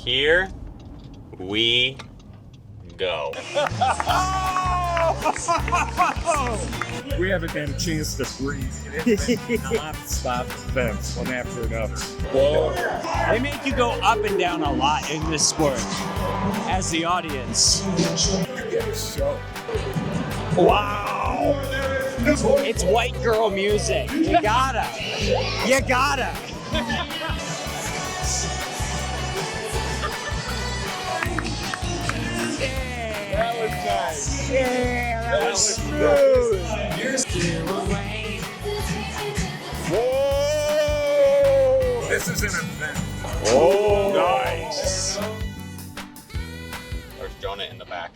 here we go. We haven't had a chance to breathe. It's been non-stop events, one after another. Whoa. They make you go up and down a lot in this sport as the audience. So. Wow. It's white girl music. You gotta. You gotta. That was nice. Yeah, that was smooth. Whoa! This is an event. Oh, nice. There's Jonah in the back.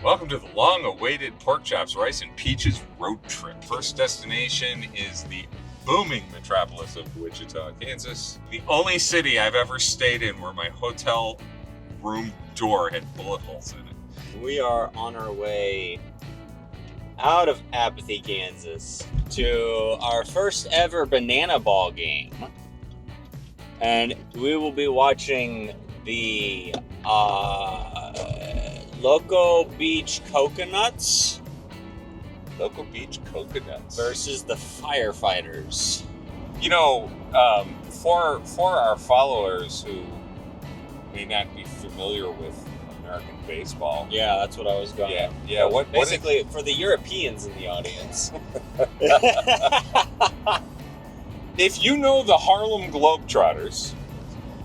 Welcome to the long-awaited Pork Chops, Rice, and Peaches road trip. First destination is the booming metropolis of Wichita, Kansas. The only city I've ever stayed in where my hotel room door had bullet holes in it. We are on our way out of Apathy, Kansas to our first ever Bananaball game. And we will be watching the Loco Beach Coconuts Local Beach Coconuts. versus the Firefighters. You know, for our followers who may not be familiar with American baseball. Yeah, that's what I was going. Yeah. What Basically, for the Europeans in the audience. if you know the Harlem Globetrotters,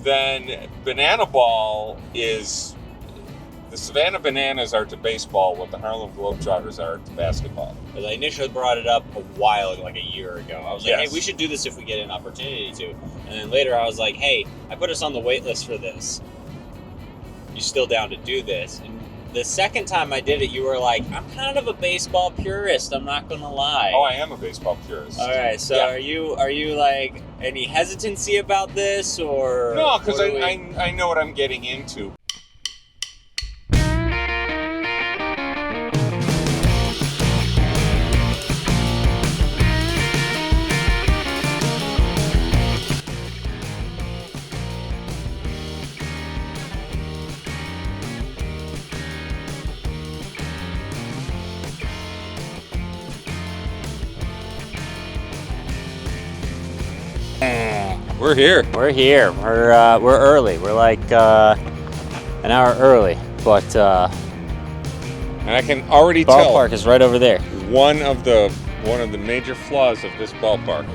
then Bananaball is the Savannah Bananas are to baseball what the Harlem Globetrotters are to basketball. Because I initially brought it up a while ago, like a year ago. I was like, Yes. hey, we should do this if we get an opportunity to. And then later I was like, hey, I put us on the wait list for this. You still down to do this? And the second time I did it, you were like, I'm kind of a baseball purist, I'm not gonna lie. Oh, I am a baseball purist. All right, so Yeah. are you like any hesitancy about this, or No, because what do I know what I'm getting into. We're here. We're here. We're early. We're like an hour early, but And I can already ballpark tell is right over there. one of the major flaws of this ballpark.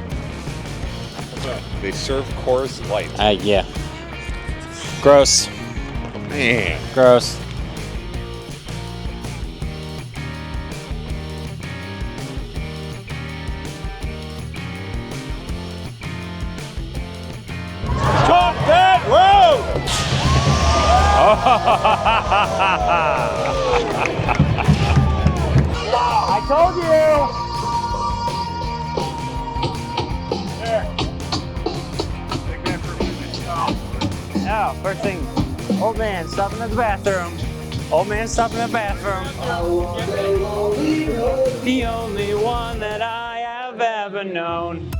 They serve Coors Light. Yeah. Gross. Man. Gross. Talk that road! I told you. Oh, first thing, old man stopping at the bathroom. Old man stopping at the bathroom. The only one that I have ever known.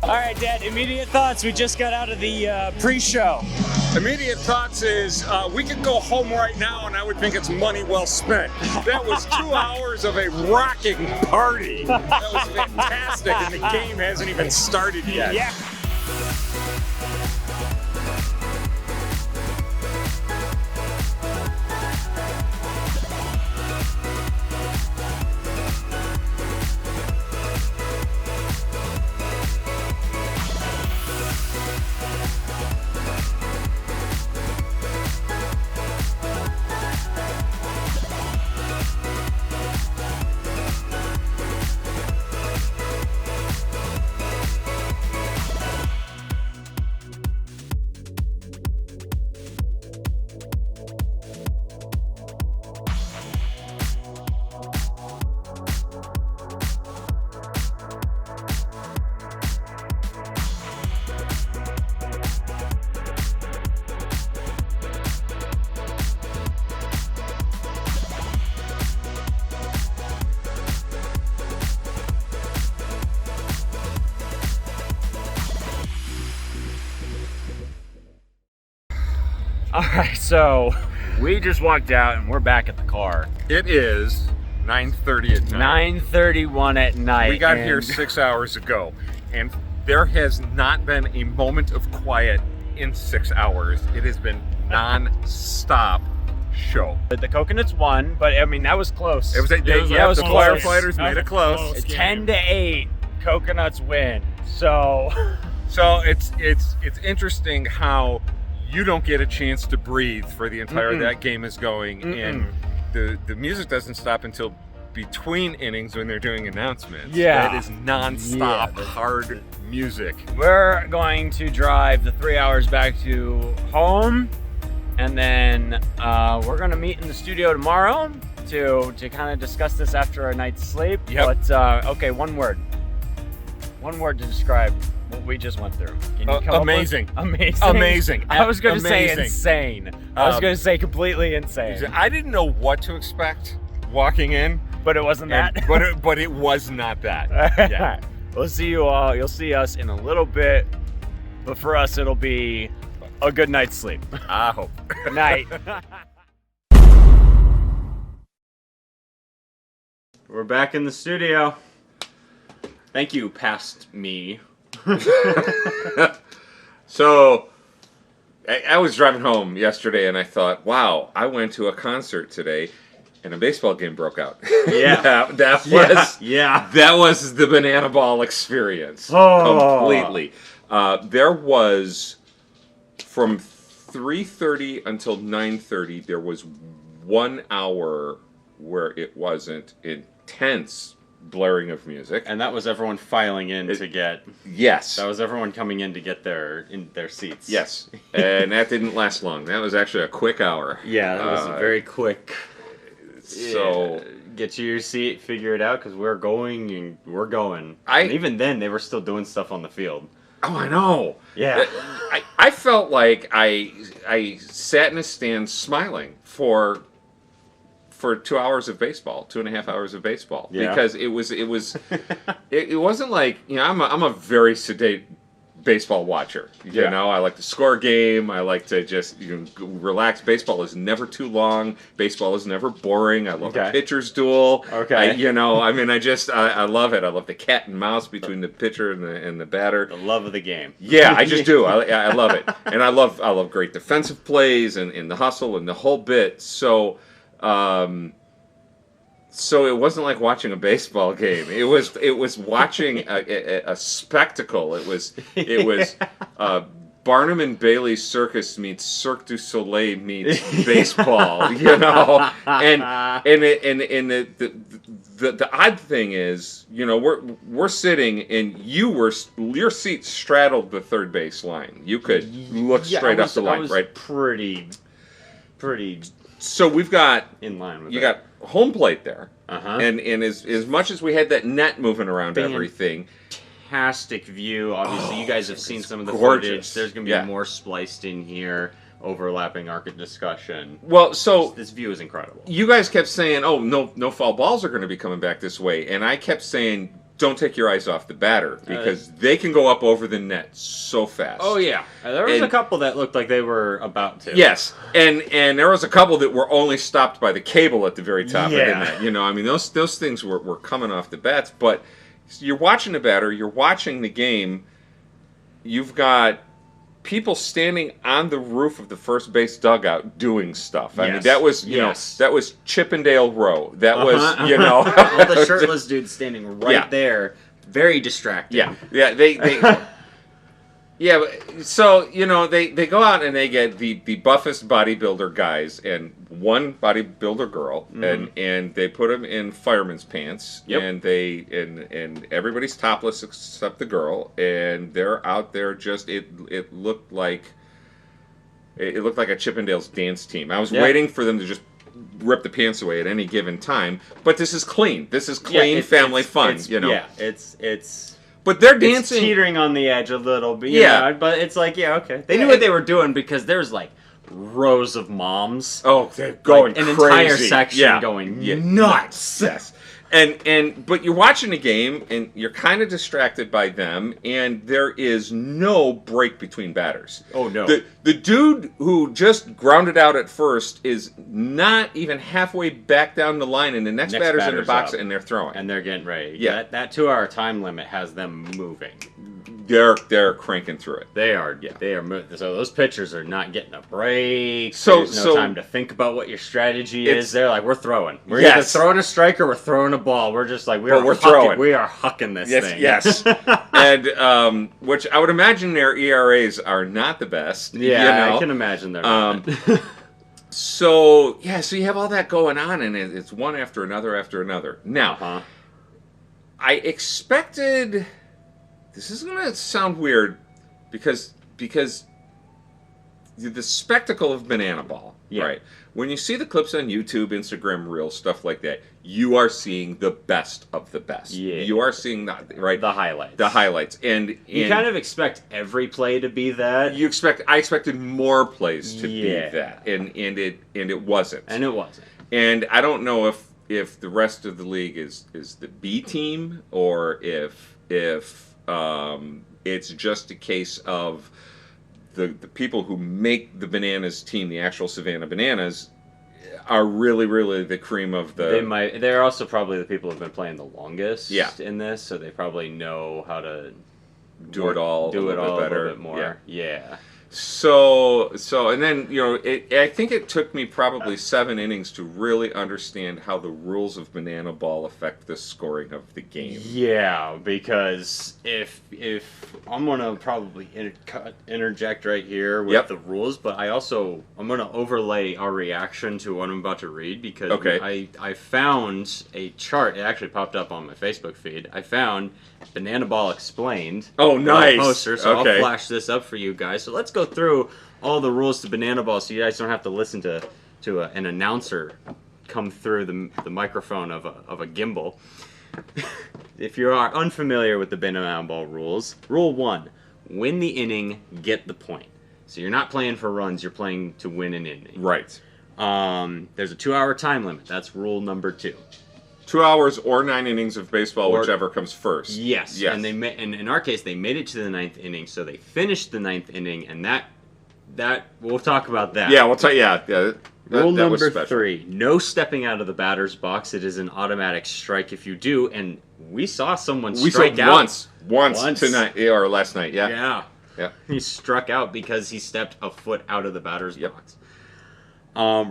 All right, Dad, immediate thoughts. We just got out of the pre-show. Immediate thoughts is we could go home right now and I would think it's money well spent. That was 2 hours of a rocking party. That was fantastic, and the game hasn't even started yet. Yeah. All right, so we just walked out and we're back at the car. It is 9:30 at night. 9:31 at night. We got here 6 hours ago, and there has not been a moment of quiet in 6 hours. It has been non-stop show. The Coconuts won, but I mean that was close. It was. that was the close. firefighters made it close. 10-8, Coconuts win. So it's interesting how you don't get a chance to breathe for the entire that game is going, and the music doesn't stop until between innings when they're doing announcements. Yeah. That is non-stop hard music. We're going to drive the 3 hours back to home, and then we're going to meet in the studio tomorrow to kind of discuss this after a night's sleep. Yep. But okay, one word to describe what we just went through. Can you come amazing. Up with? Amazing. Amazing. I was going to say Amazing. insane. I was going to say completely insane. I didn't know what to expect walking in, But it wasn't that. but it was not that. Yeah. We'll see you all. You'll see us in a little bit, but for us, it'll be a good night's sleep. I hope. Good night. We're back in the studio. Thank you, past me. So, I was driving home yesterday, and I thought, wow, I went to a concert today, and a baseball game broke out. Yeah. that was Yeah. that was the Bananaball experience. Oh. Completely. There was from 3:30 until 9:30. There was 1 hour where it wasn't intense blaring of music. And that was everyone filing in to get. Yes. That was everyone coming in to get their seats. Yes. And that didn't last long. That was actually a quick hour. Yeah, that was very quick. So get you your seat, figure it out, because we're going and we're going. I- And even then, they were still doing stuff on the field. oh, I know. Yeah. I felt like I sat in a stand smiling for 2 hours of baseball, 2.5 hours of baseball, Yeah. because it wasn't like, you know, I'm a very sedate baseball watcher. You Yeah. know, I like to score a game. I like to just relax. Baseball is never too long. Baseball is never boring. I love Okay. a pitcher's duel. Okay. I love it. I love the cat and mouse between the pitcher and the batter. The love of the game. Yeah, I just do. I love it, and I love great defensive plays and the hustle and the whole bit. So it wasn't like watching a baseball game. It was watching a spectacle. It was Barnum and Bailey's Circus meets Cirque du Soleil meets baseball. You know, and the odd thing is, you know, we're sitting and your seat straddled the third base line. You could look straight up the line, right? Pretty So we've got in line with you it. got home plate there, Uh-huh. and as much as we had that net moving around Fan- everything, fantastic view. Obviously, you guys have seen some of the gorgeous. footage. There's going to be Yeah. more spliced in here, overlapping our discussion. well, so This view is incredible. you guys kept saying, "Oh, no foul balls are going to be coming back this way," and I kept saying, "Don't take your eyes off the batter because they can go up over the net so fast." Oh yeah, there was And- a couple that looked like they were about to. Yes, and there was a couple that were only stopped by the cable at the very top of the Yeah. net. You know, I mean, those things were coming off the bats. But you're watching the batter, you're watching the game. You've got people standing on the roof of the first base dugout doing stuff. I mean, Yes. that was that was Chippendale Row. That was all the shirtless dudes standing right Yeah. there, very distracting. Yeah, they yeah. So you know, they go out and they get the buffest bodybuilder guys and one bodybuilder girl, and they put them in fireman's pants, Yep. and and everybody's topless except the girl, and they're out there just it looked like a Chippendales dance team. I was waiting for them to just rip the pants away at any given time, but this is clean. This is clean family fun. You know. Yeah, it's. But they're It's dancing. teetering on the edge a little bit. Yeah. But it's like, yeah, okay. They Yeah, knew what they were doing because there's like rows of moms. Oh, they're going Like, an crazy. entire section going nuts. Yes. But you're watching a game and you're kind of distracted by them, and there is no break between batters. Oh no. The dude who just grounded out at first is not even halfway back down the line, and the next batter's in the box up, and they're throwing. and they're getting ready. Yeah. That 2-hour time limit has them moving. They're cranking through it. They are moving. So those pitchers are not getting a break. So- There's no so- time to think about what your strategy It's- is. They're like, we're throwing. We're Yes. either throwing a strike or we're throwing a ball. We're just like, we're throwing. We are hucking this thing. Yes. And which I would imagine their ERAs are not the best. Yeah, you know? I can imagine they're not. So you have all that going on, and it's one after another. Now, Uh-huh. I expected. This is gonna sound weird, because the spectacle of Bananaball, Yeah. right? When you see the clips on YouTube, Instagram Reels, stuff like that, you are seeing the best of the best. Yeah. You are seeing the highlights. the highlights, and You kind of expect every play to be that. I expected more plays to Yeah. be that, and it wasn't. And it wasn't. And I don't know if the rest of the league is the B team, or if it's just a case of the people who make the Bananas team, the actual Savannah Bananas, are really the cream of the. They're also probably the people who've been playing the longest Yeah. in this, so they probably know how to Do it all do a it little all bit better. a little bit more. Yeah. So and then I think it took me probably 7 innings to really understand how the rules of Bananaball affect the scoring of the game. Yeah, because if I'm gonna probably interject right here with Yep. the rules, but I'm gonna overlay our reaction to what I'm about to read, because Okay. I found a chart. It actually popped up on my Facebook feed. I found Bananaball Explained. Oh, nice. Poster, so Okay. I'll flash this up for you guys. So let's go through all the rules to Bananaball, so you guys don't have to listen to an announcer come through the microphone of a gimbal. If you are unfamiliar with the Bananaball rules, Rule 1: win the inning, get the point. So you're not playing for runs; you're playing to win an inning. Right. There's a 2-hour time limit. That's rule number 2. 2 hours or 9 innings of baseball, Or- whichever comes first. Yes. And and in our case, they made it to the 9th inning, so they finished the 9th inning, and that we'll talk about that. Yeah, we'll tell you. Yeah. Rule that was number special. 3: no stepping out of the batter's box. It is an automatic strike if you do, and we saw someone We strike saw out once tonight or last night. Yeah. Yeah. Yeah. He struck out because he stepped a foot out of the batter's Yep. box.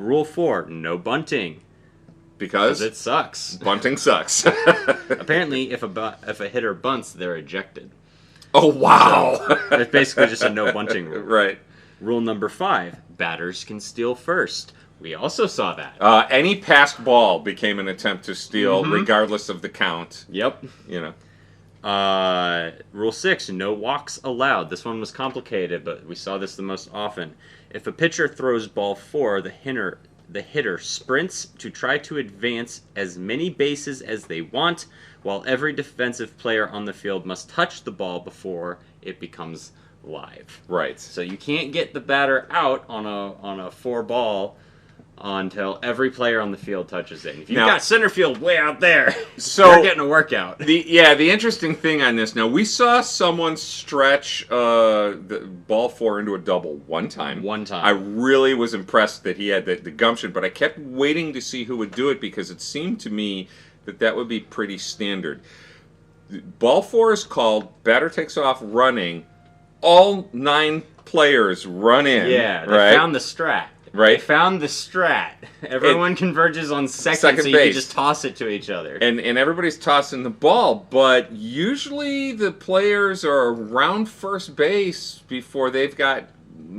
Rule 4: no bunting. Because It sucks. bunting sucks. Apparently, if a hitter bunts, they're ejected. Oh, wow. It's basically just a no bunting rule. Right. Rule number 5: batters can steal first. We also saw that. Any passed ball became an attempt to steal, Mm-hmm. regardless of the count. Yep. Rule 6: no walks allowed. This one was complicated, but we saw this the most often. If a pitcher throws ball 4, the hitter sprints to try to advance as many bases as they want, while every defensive player on the field must touch the ball before it becomes live. Right. So you can't get the batter out on a 4 ball until every player on the field touches it. And if you've Now- got center field way out there, So- you're getting a workout. The interesting thing on this, now, we saw someone stretch the ball 4 into a double one time. One time. I really was impressed that he had the gumption, but I kept waiting to see who would do it, because it seemed to me that would be pretty standard. Ball 4 is called, batter takes off running, all 9 players run in. Yeah, they right? found the strat. Right. They found the strat. Everyone converges on second, Second so you base. can just toss it to each other. And everybody's tossing the ball, but usually the players are around first base before they've got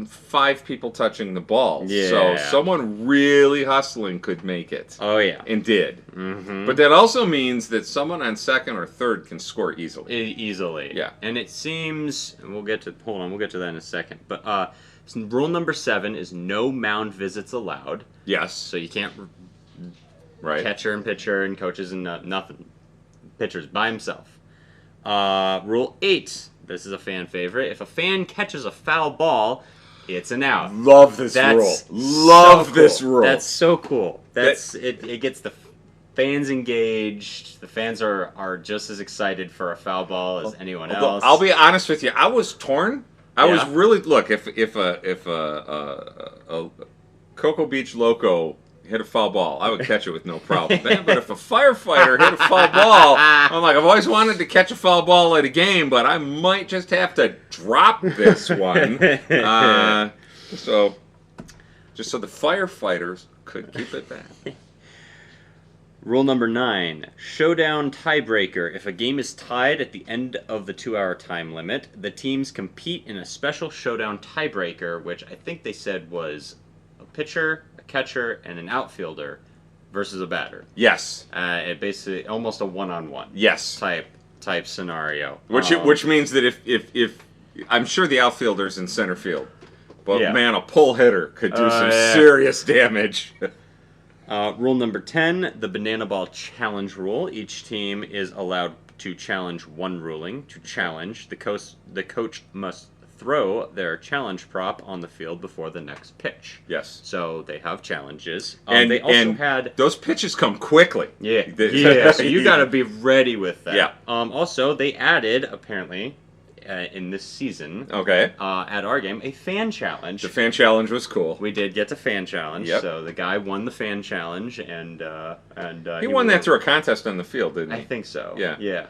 5 people touching the ball. Yeah. So someone really hustling could make it. Oh, yeah. And did. Mm-hmm. But that also means that someone on second or third can score easily. Easily. Yeah. And it seems, and we'll get to that in a second, but rule number 7 is no mound visits allowed. Yes. So you can't Right. catcher and pitcher and coaches and nothing. Pitcher's by himself. Rule 8. This is a fan favorite. If a fan catches a foul ball, it's an out. Love this That's rule. Love so this cool. rule. That's so cool. It gets the fans engaged. The fans are just as excited for a foul ball as anyone Although, else. I'll be honest with you, I was torn. I was Yeah. really if a Cocoa Beach Loco hit a foul ball, I would catch it with no problem. But if a firefighter hit a foul ball, I'm like, I've always wanted to catch a foul ball at a game, but I might just have to drop this one. So just so the firefighters could keep it back. Rule number 9, showdown tiebreaker. If a game is tied at the end of the 2-hour time limit, the teams compete in a special showdown tiebreaker, which I think they said was a pitcher, a catcher, and an outfielder versus a batter. Yes. It basically almost a one-on-one Yes. type scenario. Which means that if I'm sure the outfielder's in center field, but Yeah. man, a pull hitter could do some Yeah. serious damage. Rule number 10, the Bananaball challenge rule. Each team is allowed to challenge one ruling. To challenge, the coach must throw their challenge prop on the field before the next pitch. Yes. So they have challenges. And they also and had... those pitches come quickly. Yeah, so you got to be ready with that. Yeah. Also, they added, apparently, in this season, Okay. at our game, a fan challenge. The fan challenge was cool. We did get the fan challenge, Yep. so the guy won the fan challenge, and He won that through a contest on the field, didn't he? I think so. Yeah. Yeah.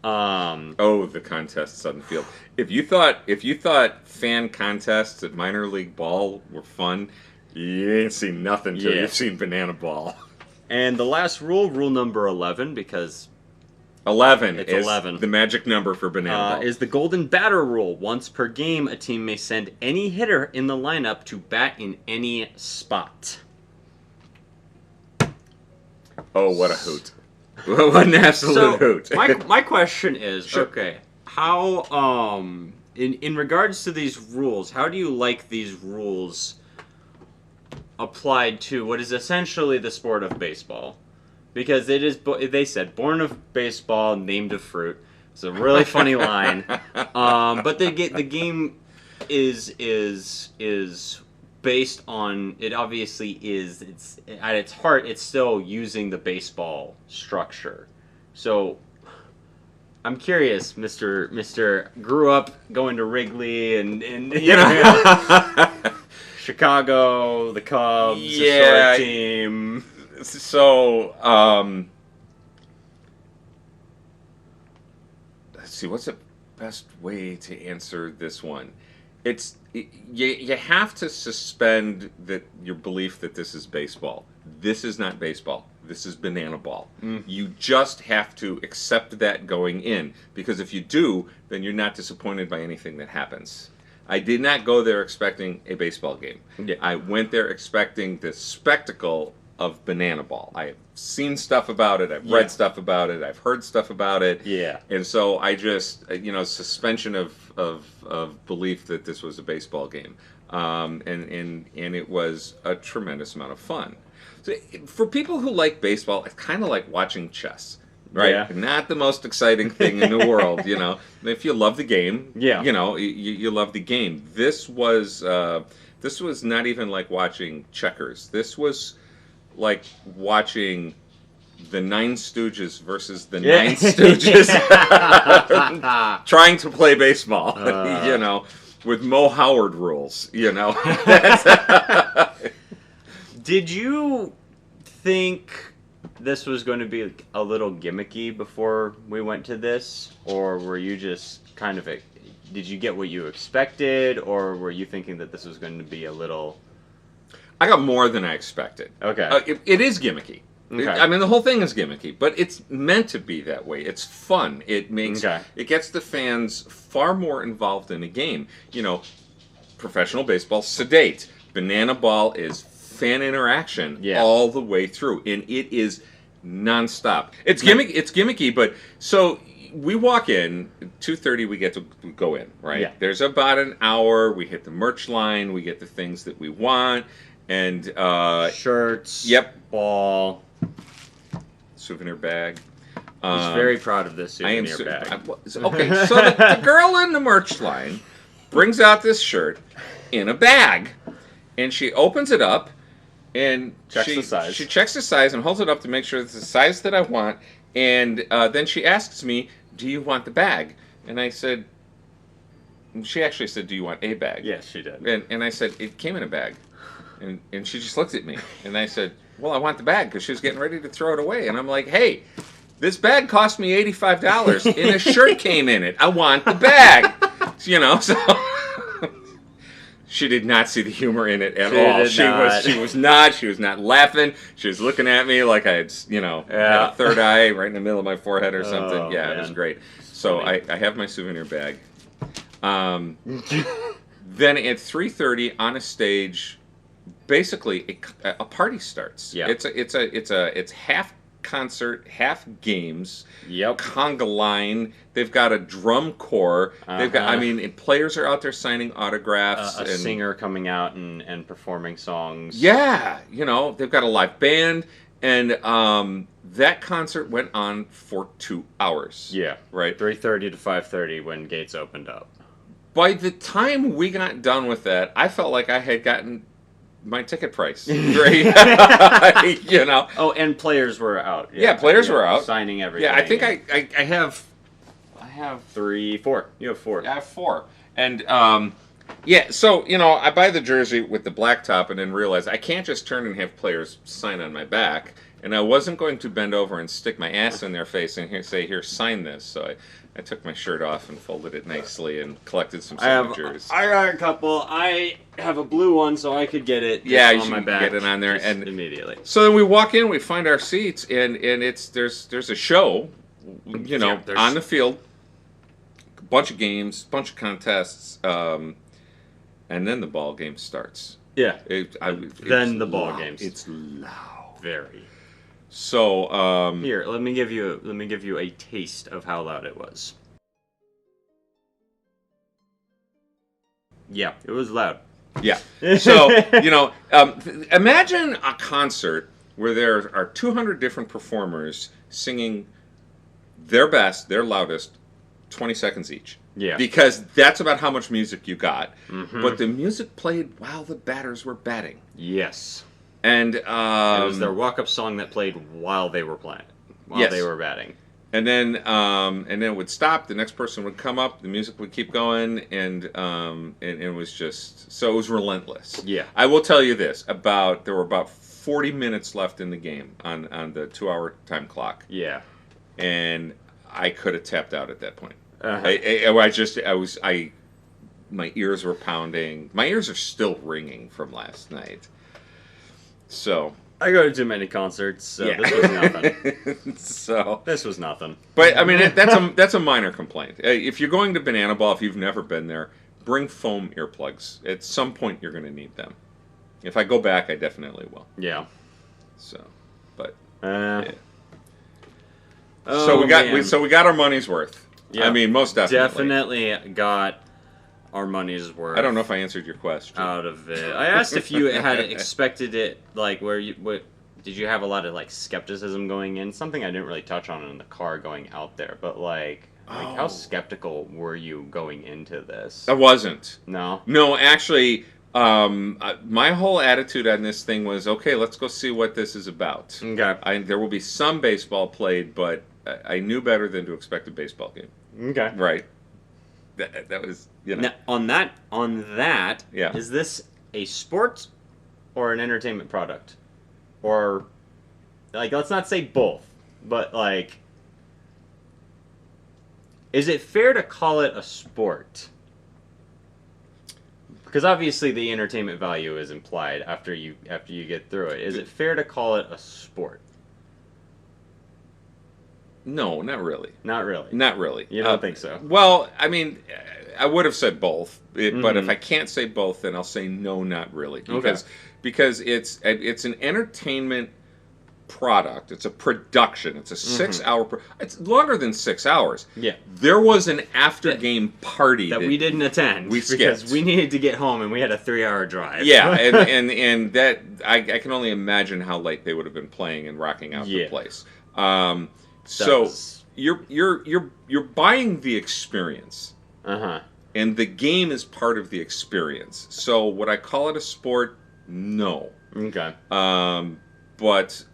Oh, the contests on the field. If you thought fan contests at minor league ball were fun, you ain't seen nothing till Yeah. you've seen Bananaball. And the last rule number 11, because 11 It's is 11. the magic number for Bananaball. is the golden batter rule. Once per game, a team may send any hitter in the lineup to bat in any spot. Oh, what a hoot. What an absolute hoot. my question is, Sure. okay, how in regards to these rules, how do you like these rules applied to what is essentially the sport of baseball? Because it is, they said, born of baseball, named of fruit. It's a really funny line. But the game is based on, it obviously is, it's at its heart, it's still using the baseball structure. So I'm curious, Mr. grew up going to Wrigley and you know Chicago, the Cubs, Yeah. historic team. So, let's see, what's the best way to answer this one? You have to suspend your belief that this is baseball. This is not baseball. This is Bananaball. You just have to accept that going in, because if you do, then you're not disappointed by anything that happens. I did not go there expecting a baseball game. Yeah. I went there expecting the spectacle of Bananaball. I've seen stuff about it. I've read stuff about it. I've heard stuff about it. Yeah. And so I just, suspension of belief that this was a baseball game. And it was a tremendous amount of fun. So for people who like baseball, it's kind of like watching chess. Right? Yeah. Not the most exciting thing in the world, If you love the game, Yeah. you love the game. This was not even like watching checkers. This was like watching the Nine Stooges versus the Nine Stooges trying to play baseball, with Mo Howard rules, Did you think this was going to be a little gimmicky before we went to this, or were you just kind of did you get what you expected, or were you thinking that this was going to be a little? I got more than I expected. Okay. It is gimmicky. Okay. I mean, the whole thing is gimmicky, but it's meant to be that way. It's fun. It makes it gets the fans far more involved in a game. Professional baseball, sedate. Bananaball is fan interaction all the way through, and it is nonstop. It's gimmicky. It's gimmicky, but so we walk in 2:30. We get to go in, right? Yeah. There's about an hour. We hit the merch line. We get the things that we want, and shirts. Yep. Ball. Souvenir bag. He's very proud of this souvenir bag. Okay, so the girl in the merch line brings out this shirt in a bag, and she opens it up, And Checks the size. She checks the size and holds it up to make sure it's the size that I want. And then she asks me, "Do you want the bag?" And I said, she actually said, "Do you want a bag?" Yes, she did. And I said, "It came in a bag." And she just looked at me. And I said, "Well, I want the bag," because she was getting ready to throw it away. And I'm like, "Hey, this bag cost me $85 and a shirt came in it. I want the bag." You know, so she did not see the humor in it at all. She was not laughing. She was looking at me like I had, had a third eye right in the middle of my forehead or something. Oh, yeah, man. it was great. So I have my souvenir bag. Then at 3:30 on a stage, basically a party starts. Yeah. It's half concert, half games. Yep. Conga line. They've got a drum corps. They've got. I mean, players are out there signing autographs. A singer coming out and performing songs. Yeah, they've got a live band, and that concert went on for 2 hours. Yeah. Right. 3:30 to 5:30 when gates opened up. By the time we got done with that, I felt like I had gotten my ticket price. Right? Oh, and players were out. Yeah, players were out. Signing everything. Yeah, I think I have 4. You have 4. I have 4. And so I buy the jersey with the black top and then realize I can't just turn and have players sign on my back. And I wasn't going to bend over and stick my ass in their face and say, "Here, sign this." So I took my shirt off and folded it nicely and collected some signatures. I got a couple. I have a blue one, so I could get it. Yeah, you on my should back get it on there and immediately. So then we walk in, we find our seats, and there's a show, on the field, a bunch of games, bunch of contests, and then the ball game starts. Yeah. Then the ball game. It's loud. Very. So here, let me give you a taste of how loud it was. Yeah, it was loud. Yeah. So, imagine a concert where there are 200 different performers singing their best, their loudest, 20 seconds each. Yeah. Because that's about how much music you got. Mm-hmm. But the music played while the batters were batting. Yes. And it was their walk-up song that played while they were playing, while they were batting. And then it would stop. The next person would come up. The music would keep going, and it was just so it was relentless. Yeah. I will tell you this: there were about 40 minutes left in the game on the 2-hour time clock. Yeah. And I could have tapped out at that point. Uh-huh. My ears were pounding. My ears are still ringing from last night. So I go to too many concerts, so this was nothing. This was nothing. But I mean, that's a minor complaint. If you're going to Bananaball, if you've never been there, bring foam earplugs. At some point, you're going to need them. If I go back, I definitely will. Yeah. So, but yeah. So we got our money's worth. Yeah. I mean, most definitely. Definitely got our money's worth. I don't know if I answered your question. Out of it. I asked if you had expected it, like, did you have a lot of, like, skepticism going in? Something I didn't really touch on in the car going out there, but, like how skeptical were you going into this? I wasn't. No? No, actually, my whole attitude on this thing was, okay, let's go see what this is about. Okay. There will be some baseball played, but I knew better than to expect a baseball game. Okay. Right. That was, Now, on that, yeah. Is this a sport or an entertainment product? Or, like, let's not say both, but, like, is it fair to call it a sport? Because obviously the entertainment value is implied after you get through it. Is it fair to call it a sport? No, not really. Not really. Not really. You don't think so? Well, I mean, I would have said both, but if I can't say both, then I'll say no, not really, because it's an entertainment product. It's a production. It's a 6-hour. It's longer than 6 hours. Yeah. There was an after game party that we didn't attend because we needed to get home and we had a 3-hour drive. Yeah, and that I can only imagine how late they would have been playing and rocking out the place. So you're buying the experience, and the game is part of the experience. So would I call it a sport? No, Okay. But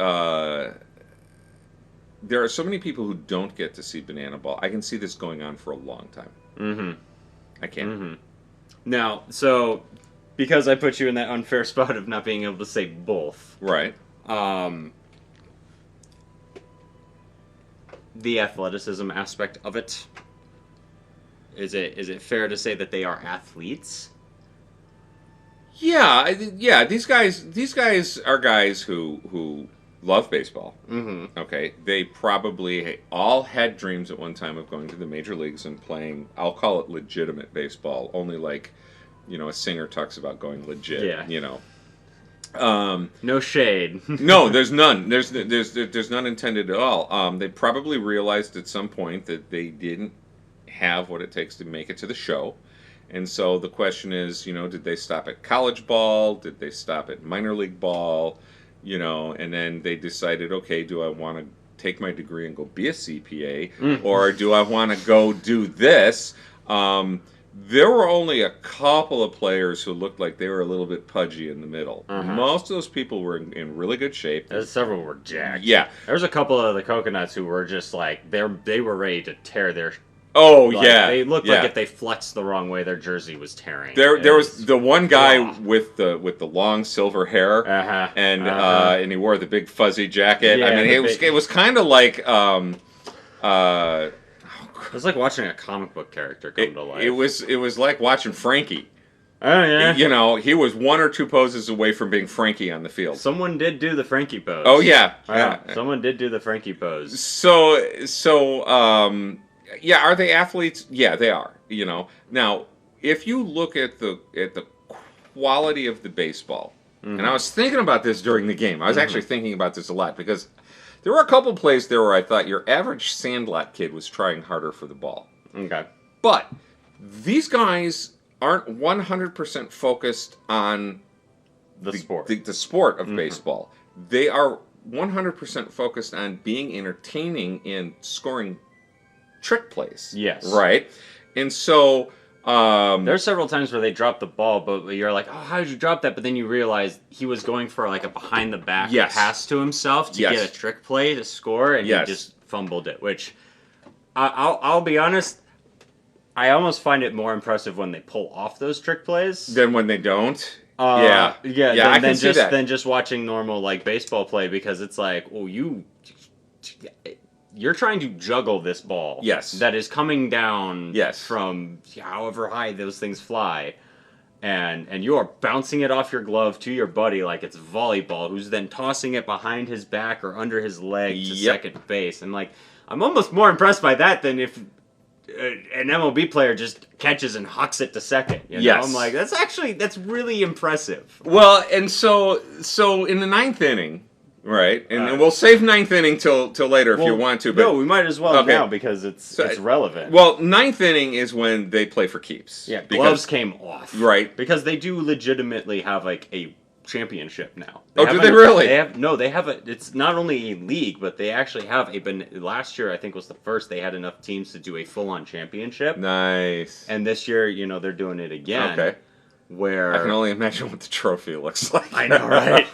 there are so many people who don't get to see Bananaball. I can see this going on for a long time. Mm-hmm. I can. Mm-hmm. Now, so because I put you in that unfair spot of not being able to say both, Right. The athleticism aspect of it, is it fair to say that they are athletes? Yeah, yeah. These guys are guys who love baseball. Mm-hmm. Okay, they probably all had dreams at one time of going to the major leagues and playing. I'll call it legitimate baseball. Only like, a singer talks about going legit. Yeah. No shade. No, there's none. There's none intended at all. They probably realized at some point that they didn't have what it takes to make it to the show. And so the question is, did they stop at college ball? Did they stop at minor league ball? And then they decided, okay, do I want to take my degree and go be a CPA? Or do I want to go do this? There were only a couple of players who looked like they were a little bit pudgy in the middle. Most of those people were in really good shape. Several were jacked. Yeah. There was a couple of the Coconuts who were just like, they were ready to tear their... Oh, like, yeah. They looked like if they flexed the wrong way, their jersey was tearing. There was the one guy with the long silver hair, and he wore the big fuzzy jacket. Yeah, I mean, it was kind of like it was like watching a comic book character come to life. It was like watching Frankie. Oh yeah. He was one or two poses away from being Frankie on the field. Someone did do the Frankie pose. Oh yeah, yeah. Someone did do the Frankie pose. Yeah, are they athletes? Yeah, they are. Now if you look at the quality of the baseball, and I was thinking about this during the game. I was actually thinking about this a lot because there were a couple plays there where I thought your average Sandlot kid was trying harder for the ball. Okay, but these guys aren't 100% focused on the sport. The sport of baseball. They are 100% focused on being entertaining and scoring trick plays. Yes. Right? And so... there's several times where they drop the ball, but you're like, oh, how did you drop that? But then you realize he was going for like a behind-the-back pass to himself to get a trick play to score, and he just fumbled it, which I'll be honest, I almost find it more impressive when they pull off those trick plays than when they don't. I can see that. Than just watching normal like baseball play, because it's like, oh, you're trying to juggle this ball. Yes. That is coming down yes. from however high those things fly. And you are bouncing it off your glove to your buddy like it's volleyball, who's then tossing it behind his back or under his leg to second base. And like, I'm almost more impressed by that than if an MLB player just catches and hucks it to second. You know? Yes. I'm like, that's really impressive. Well, and so in the ninth inning, right? And we'll save ninth inning till later if you want to. But no, we might as well now because it's relevant. Well, ninth inning is when they play for keeps. Yeah, gloves came off. Right. Because they do legitimately have like a championship now. Do they really? They have it's not only a league, but they actually have last year I think was the first they had enough teams to do a full-on championship. Nice. And this year, they're doing it again. Okay. Where I can only imagine what the trophy looks like. I know, right?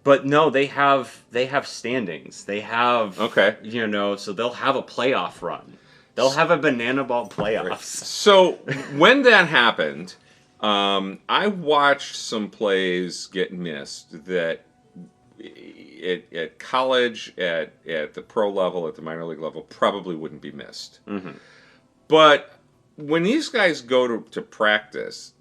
But no, they have standings. They have so they'll have a playoff run. They'll have a Bananaball playoffs. So when that happened, I watched some plays get missed that at college, at the pro level, at the minor league level, probably wouldn't be missed. Mm-hmm. But when these guys go to practice,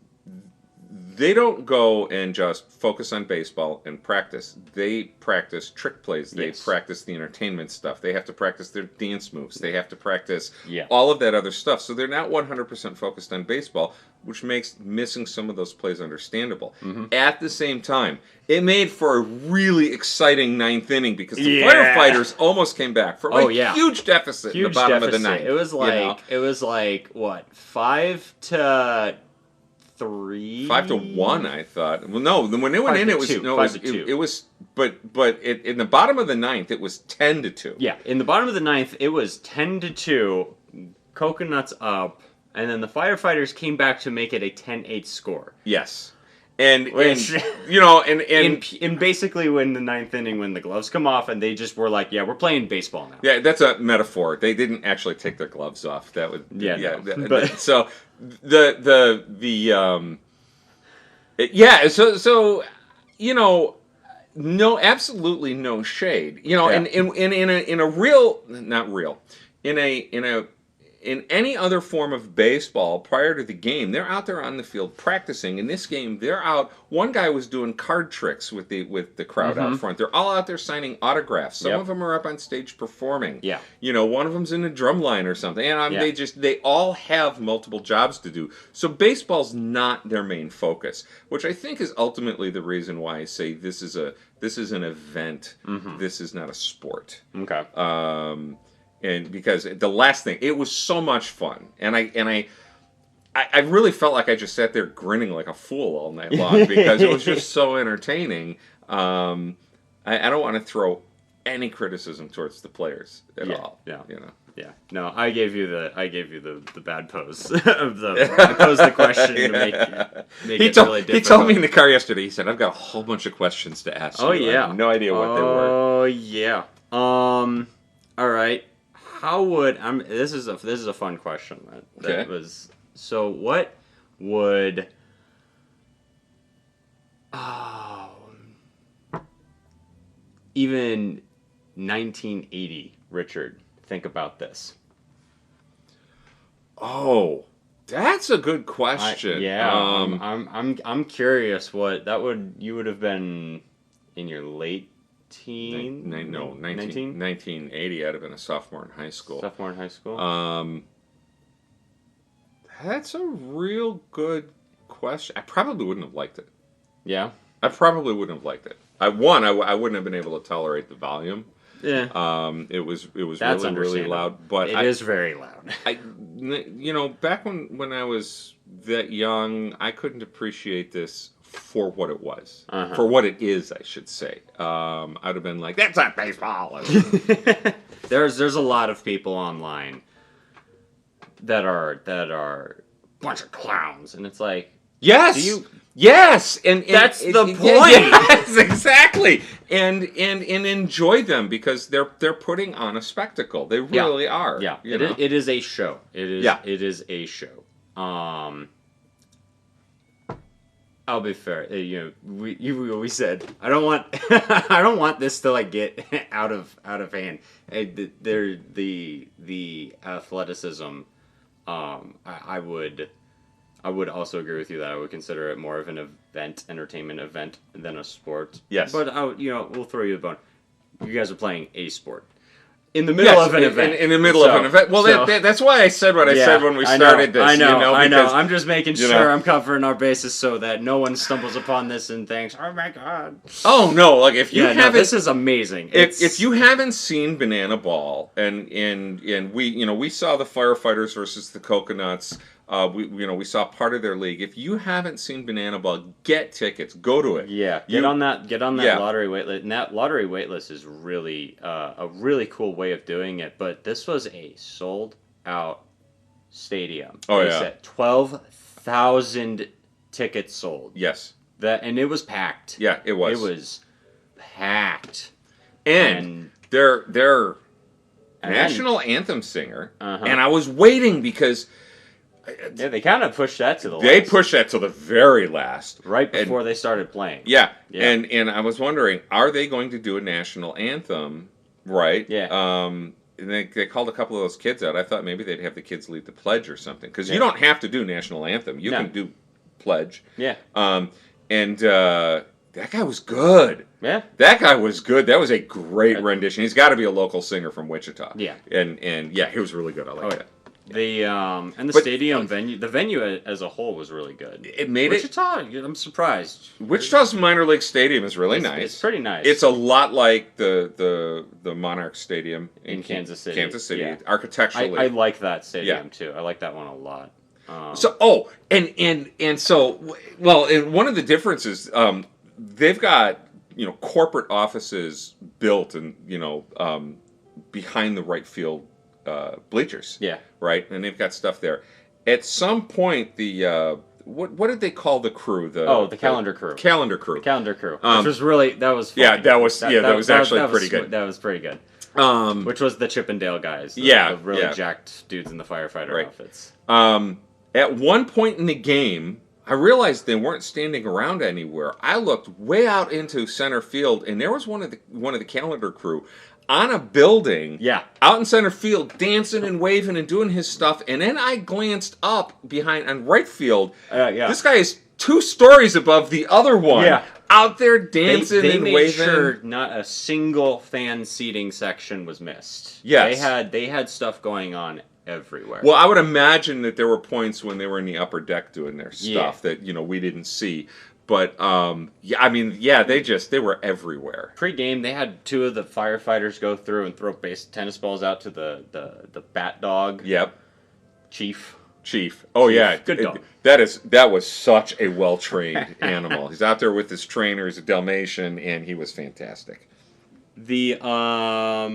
they don't go and just focus on baseball and practice. They practice trick plays. They practice the entertainment stuff. They have to practice their dance moves. They have to practice all of that other stuff. So they're not 100% focused on baseball, which makes missing some of those plays understandable. Mm-hmm. At the same time, it made for a really exciing ninth inning because the firefighters almost came back from a huge deficit in the bottom of the ninth. It was like what, 5-3? 5-1, I thought. Well, no, when they went in, it was 5-2. It was, but in the bottom of the ninth, it was 10-2. Yeah, in the bottom of the ninth, it was 10-2. Coconuts up, and then the firefighters came back to make it a 10-8 score. Yes, Which, you know, and in basically when the ninth inning, when the gloves come off, and they just were like, yeah, we're playing baseball now. yeah, that's a metaphor. They didn't actually take their gloves off. That would but so so you know, no, absolutely no shade. You know, and in a real, not real, in any other form of baseball prior to the game, they're out there on the field practicing. In this game, they're out. One guy was doing card tricks with the crowd out front. They're all out there signing autographs. Some of them are up on stage performing. Yeah. You know, one of them's in a drum line or something. And they all have multiple jobs to do. So baseball's not their main focus, which I think is ultimately the reason why I say this is an event. This is not a sport. Okay. And because the last thing, it was so much fun, and I really felt like I just sat there grinning like a fool all night long because it was just so entertaining. I don't want to throw any criticism towards the players at all. Yeah. You know. Yeah. No, I gave you the bad pose of the. I posed the question to make it really difficult. He told me in the car yesterday. He said, "I've got a whole bunch of questions to ask you." I have no idea what they were. Oh yeah. All right. How would this is a fun question that was so what would even 1980 Richard think about this? Oh, that's a good question. I'm curious what that you would have been in your late teens. 1980. I'd have been a sophomore in high school. That's a real good question. I probably wouldn't have liked it. Yeah? I probably wouldn't have liked it. I wouldn't have been able to tolerate the volume. Yeah. It was That's really loud. But it is very loud. Back when I was that young, I couldn't appreciate this for what it was. For what it is, I should say. I'd have been like, that's not baseball. There's a lot of people online that are a bunch of clowns, and it's like, yes, yes, and that's the point. Yes, exactly, and enjoy them because they're putting on a spectacle. They really are. Yeah, it is a show. It is a show. I'll be fair. We said I don't want this to like get out of hand. The athleticism. I would also agree with you that I would consider it more of an entertainment event than a sport. Yes. But we'll throw you a bone. You guys are playing a sport. In the middle of an event. In the middle of an event. Well, that's why I said what I said when we started this. I know. Because, I'm just making sure I'm covering our bases so that no one stumbles upon this and thinks, "Oh my god." Oh no! Like if you haven't, this is amazing. If you haven't seen Bananaball, and we saw the firefighters versus the coconuts. We saw part of their league. If you haven't seen Bananaball, get tickets. Go to it. Yeah, get on that lottery waitlist. And that lottery waitlist is really a really cool way of doing it. But this was a sold out stadium. Oh, they said 12,000 tickets sold. Yes. And it was packed. Yeah, it was. It was packed. And their national anthem singer. And I was waiting because. Yeah, they kind of pushed that to the last. They pushed that to the very last. Right before they started playing. Yeah. And I was wondering, are they going to do a national anthem, right? Yeah. And they called a couple of those kids out. I thought maybe they'd have the kids lead the pledge or something. Because you don't have to do national anthem. You can do pledge. Yeah. And that guy was good. Yeah. That guy was good. That was a great rendition. He's got to be a local singer from Wichita. Yeah. And yeah, he was really good. I like that. The stadium venue, the venue as a whole was really good. It made Wichita, I'm surprised. Wichita's minor league stadium is really nice. It's pretty nice. It's a lot like the Monarch Stadium in Kansas City. Yeah. Architecturally, I like that stadium too. I like that one a lot. So one of the differences, they've got corporate offices built and behind the right field. Bleachers. Yeah. Right? And they've got stuff there. At some point, the what did they call the crew? The calendar crew. Calendar crew. The calendar crew. Which was really that was funny. Yeah, that was actually pretty good. That was pretty good. Which was the Chippendale guys. The really jacked dudes in the firefighter outfits. At one point in the game, I realized they weren't standing around anywhere. I looked way out into center field, and there was one of the calendar crew on a building, out in center field, dancing and waving and doing his stuff. And then I glanced up behind on right field. This guy is 2 stories above the other one. Out there dancing they and made waving. Sure not a single fan seating section was missed. Yes. They had stuff going on everywhere. Well, I would imagine that there were points when they were in the upper deck doing their stuff that we didn't see. But they were everywhere. Pre-game, they had 2 of the firefighters go through and throw tennis balls out to the bat dog. Yep. Chief. Oh yeah, good dog. That was such a well-trained animal. He's out there with his trainer. He's a Dalmatian, and he was fantastic. All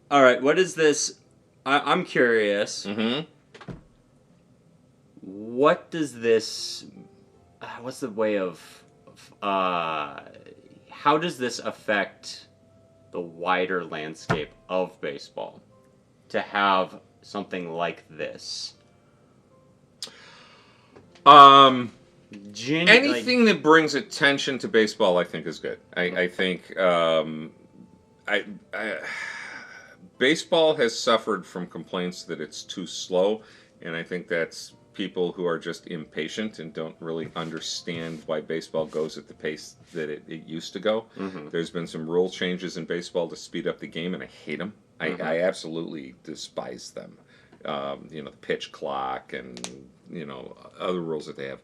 right, what is this? I'm curious. Mm-hmm. What does this? What's the way of? How does this affect the wider landscape of baseball? To have something like this. Anything that brings attention to baseball, I think, is good. I think baseball has suffered from complaints that it's too slow, and I think that's people who are just impatient and don't really understand why baseball goes at the pace that it used to go. Mm-hmm. There's been some rule changes in baseball to speed up the game, and I hate them. I absolutely despise them. The pitch clock and other rules that they have.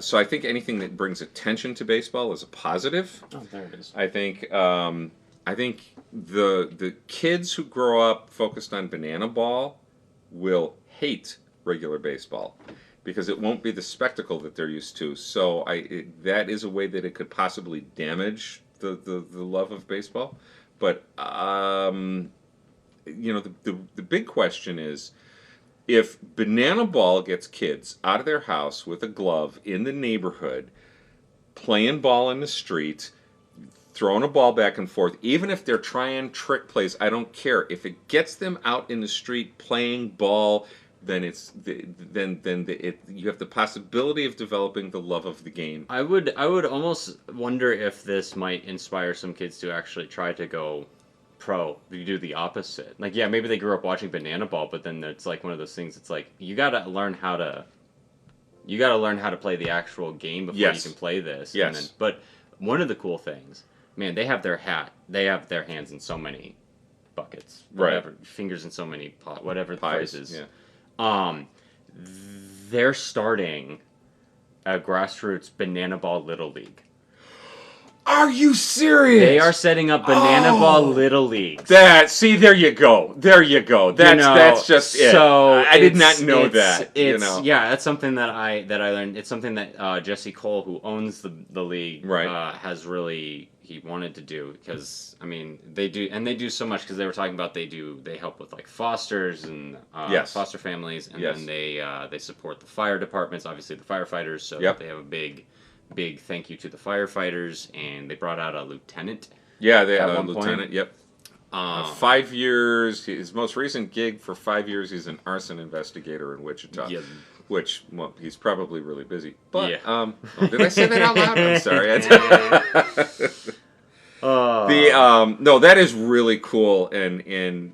So I think anything that brings attention to baseball is a positive. Oh, there it is. I think the kids who grow up focused on Bananaball will hate regular baseball because it won't be the spectacle that they're used to. So that is a way that it could possibly damage the love of baseball. But the big question is, if Bananaball gets kids out of their house with a glove in the neighborhood, playing ball in the street, throwing a ball back and forth, even if they're trying trick plays, I don't care. If it gets them out in the street playing ball, then you have the possibility of developing the love of the game. I would almost wonder if this might inspire some kids to actually try to go pro. You do the opposite. Like, yeah, maybe they grew up watching Bananaball, but then it's like one of those things. It's like you gotta learn how to play the actual game before you can play this. Yes. But one of the cool things, man, they have their hands in so many buckets, whatever, fingers in so many whatever the phrase is. Yeah. They're starting a grassroots Bananaball Little League. Are you serious? They are setting up Bananaball Little Leagues. There you go. That's just it. So I did not know that. Yeah, that's something that I learned. It's something that Jesse Cole, who owns the league, has really he wanted to do, because I mean they do so much, because they were talking about they help with like fosters and foster families, and then they support the fire departments, obviously the firefighters. So they have a big thank you to the firefighters, and they brought out a lieutenant. Yeah, they had a lieutenant. Yep. 5 years. His most recent gig for 5 years. He's an arson investigator in Wichita. Yeah. Which, well, he's probably really busy. But did I say that out loud? I'm sorry. No, that is really cool, and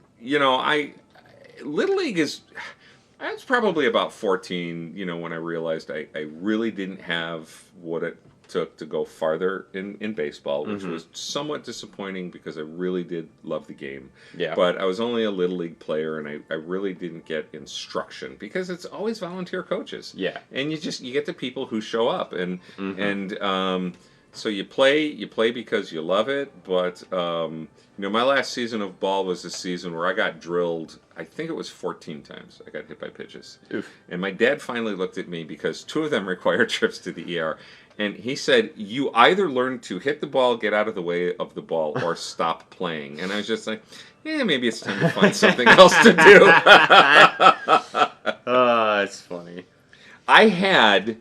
Little League is. I was probably about 14, when I realized I really didn't have what it took to go farther in baseball, which was somewhat disappointing because I really did love the game. Yeah. But I was only a Little League player, and I really didn't get instruction because it's always volunteer coaches. Yeah. And you get the people who show up, and so you play because you love it, but my last season of ball was a season where I got drilled, I think it was 14 times I got hit by pitches. Oof. And my dad finally looked at me, because 2 of them required trips to the ER, and he said, you either learn to hit the ball, get out of the way of the ball, or stop playing. And I was just like, maybe it's time to find something else to do. It's funny. I had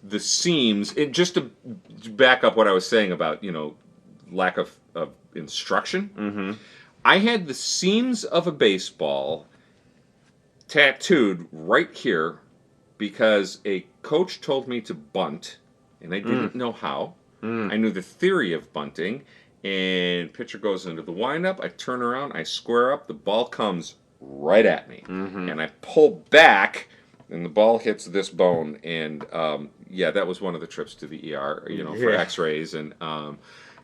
the seams, just to back up what I was saying about, lack of instruction. Mm-hmm. I had the seams of a baseball tattooed right here because a coach told me to bunt, and I didn't know how. I knew the theory of bunting, and pitcher goes into the windup, I turn around, I square up, the ball comes right at me. And I pull back, and the ball hits this bone, and that was one of the trips to the ER, for x-rays, and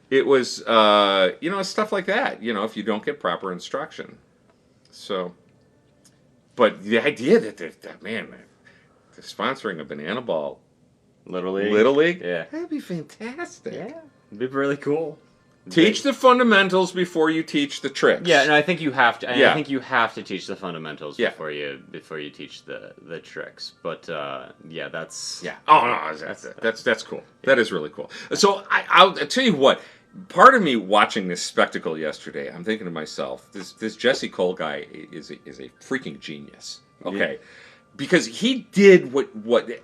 it was, stuff like that, if you don't get proper instruction. So, but the idea that they're sponsoring a Bananaball Little League. Little League? Yeah. That'd be fantastic. Yeah. It'd be really cool. Teach the fundamentals before you teach the tricks. Yeah, and I think you have to. Yeah. I think you have to teach the fundamentals Yeah. before you teach the tricks. But that's Yeah. Oh no, that's cool. That is really cool. So I'll tell you what. Part of me watching this spectacle yesterday, I'm thinking to myself, this Jesse Cole guy is a freaking genius. Okay. Yeah. Because he did what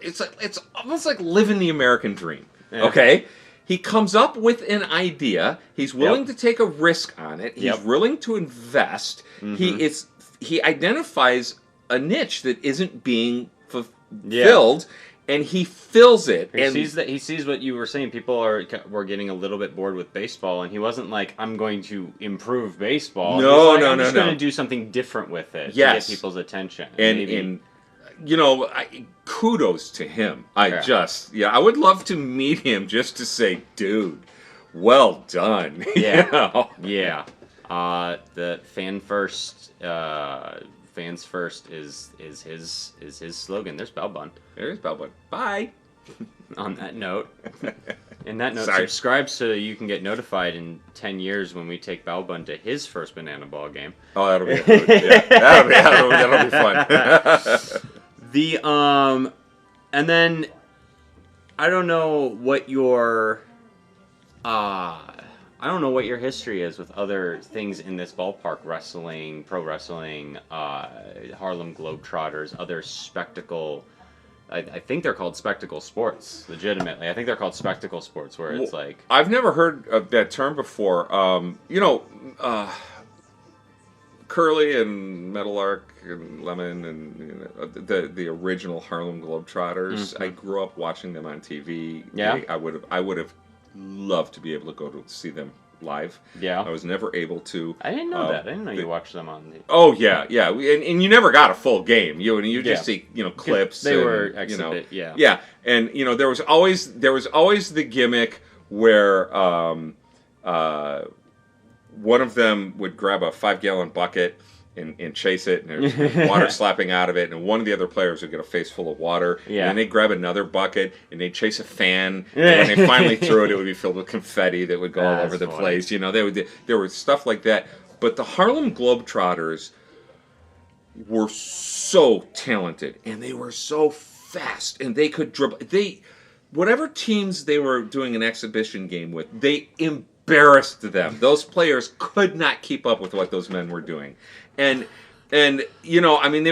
it's almost like living the American dream. Yeah. Okay? He comes up with an idea. He's willing to take a risk on it. He's willing to invest. He identifies a niche that isn't being fulfilled, and he fills it. He sees what you were saying. People were getting a little bit bored with baseball, and he wasn't like, "I'm going to improve baseball." I'm just going to do something different with it to get people's attention. And kudos to him. I would love to meet him just to say, dude, well done. Yeah. The fans first is his slogan. There's Balbun. There's Balbun. Bye. On that note, subscribe so you can get notified in 10 years when we take Balbun to his first Bananaball game. Oh, that'll be that'll be fun. And then I don't know what your history is with other things in this ballpark: wrestling, pro wrestling, Harlem Globetrotters, other spectacle. I think they're called spectacle sports. Legitimately, I think they're called spectacle sports, where it's like I've never heard of that term before. Curly and Meadowlark and Lemon and the original Harlem Globetrotters. I grew up watching them on TV. Yeah, I would have loved to be able to go to see them live. Yeah, I was never able to. I didn't know that. I didn't know you watched them on. Oh yeah. And you never got a full game. You just see clips. They were exhibit. Yeah, and there was always the gimmick where one of them would grab a 5-gallon bucket and chase it, and there's water slapping out of it, and one of the other players would get a face full of water, and then they'd grab another bucket, and they'd chase a fan, and when they finally threw it, it would be filled with confetti that would go all over the place. There was stuff like that. But the Harlem Globetrotters were so talented, and they were so fast, and they could dribble. Whatever teams they were doing an exhibition game with, they embarrassed them. Those players could not keep up with what those men were doing, and they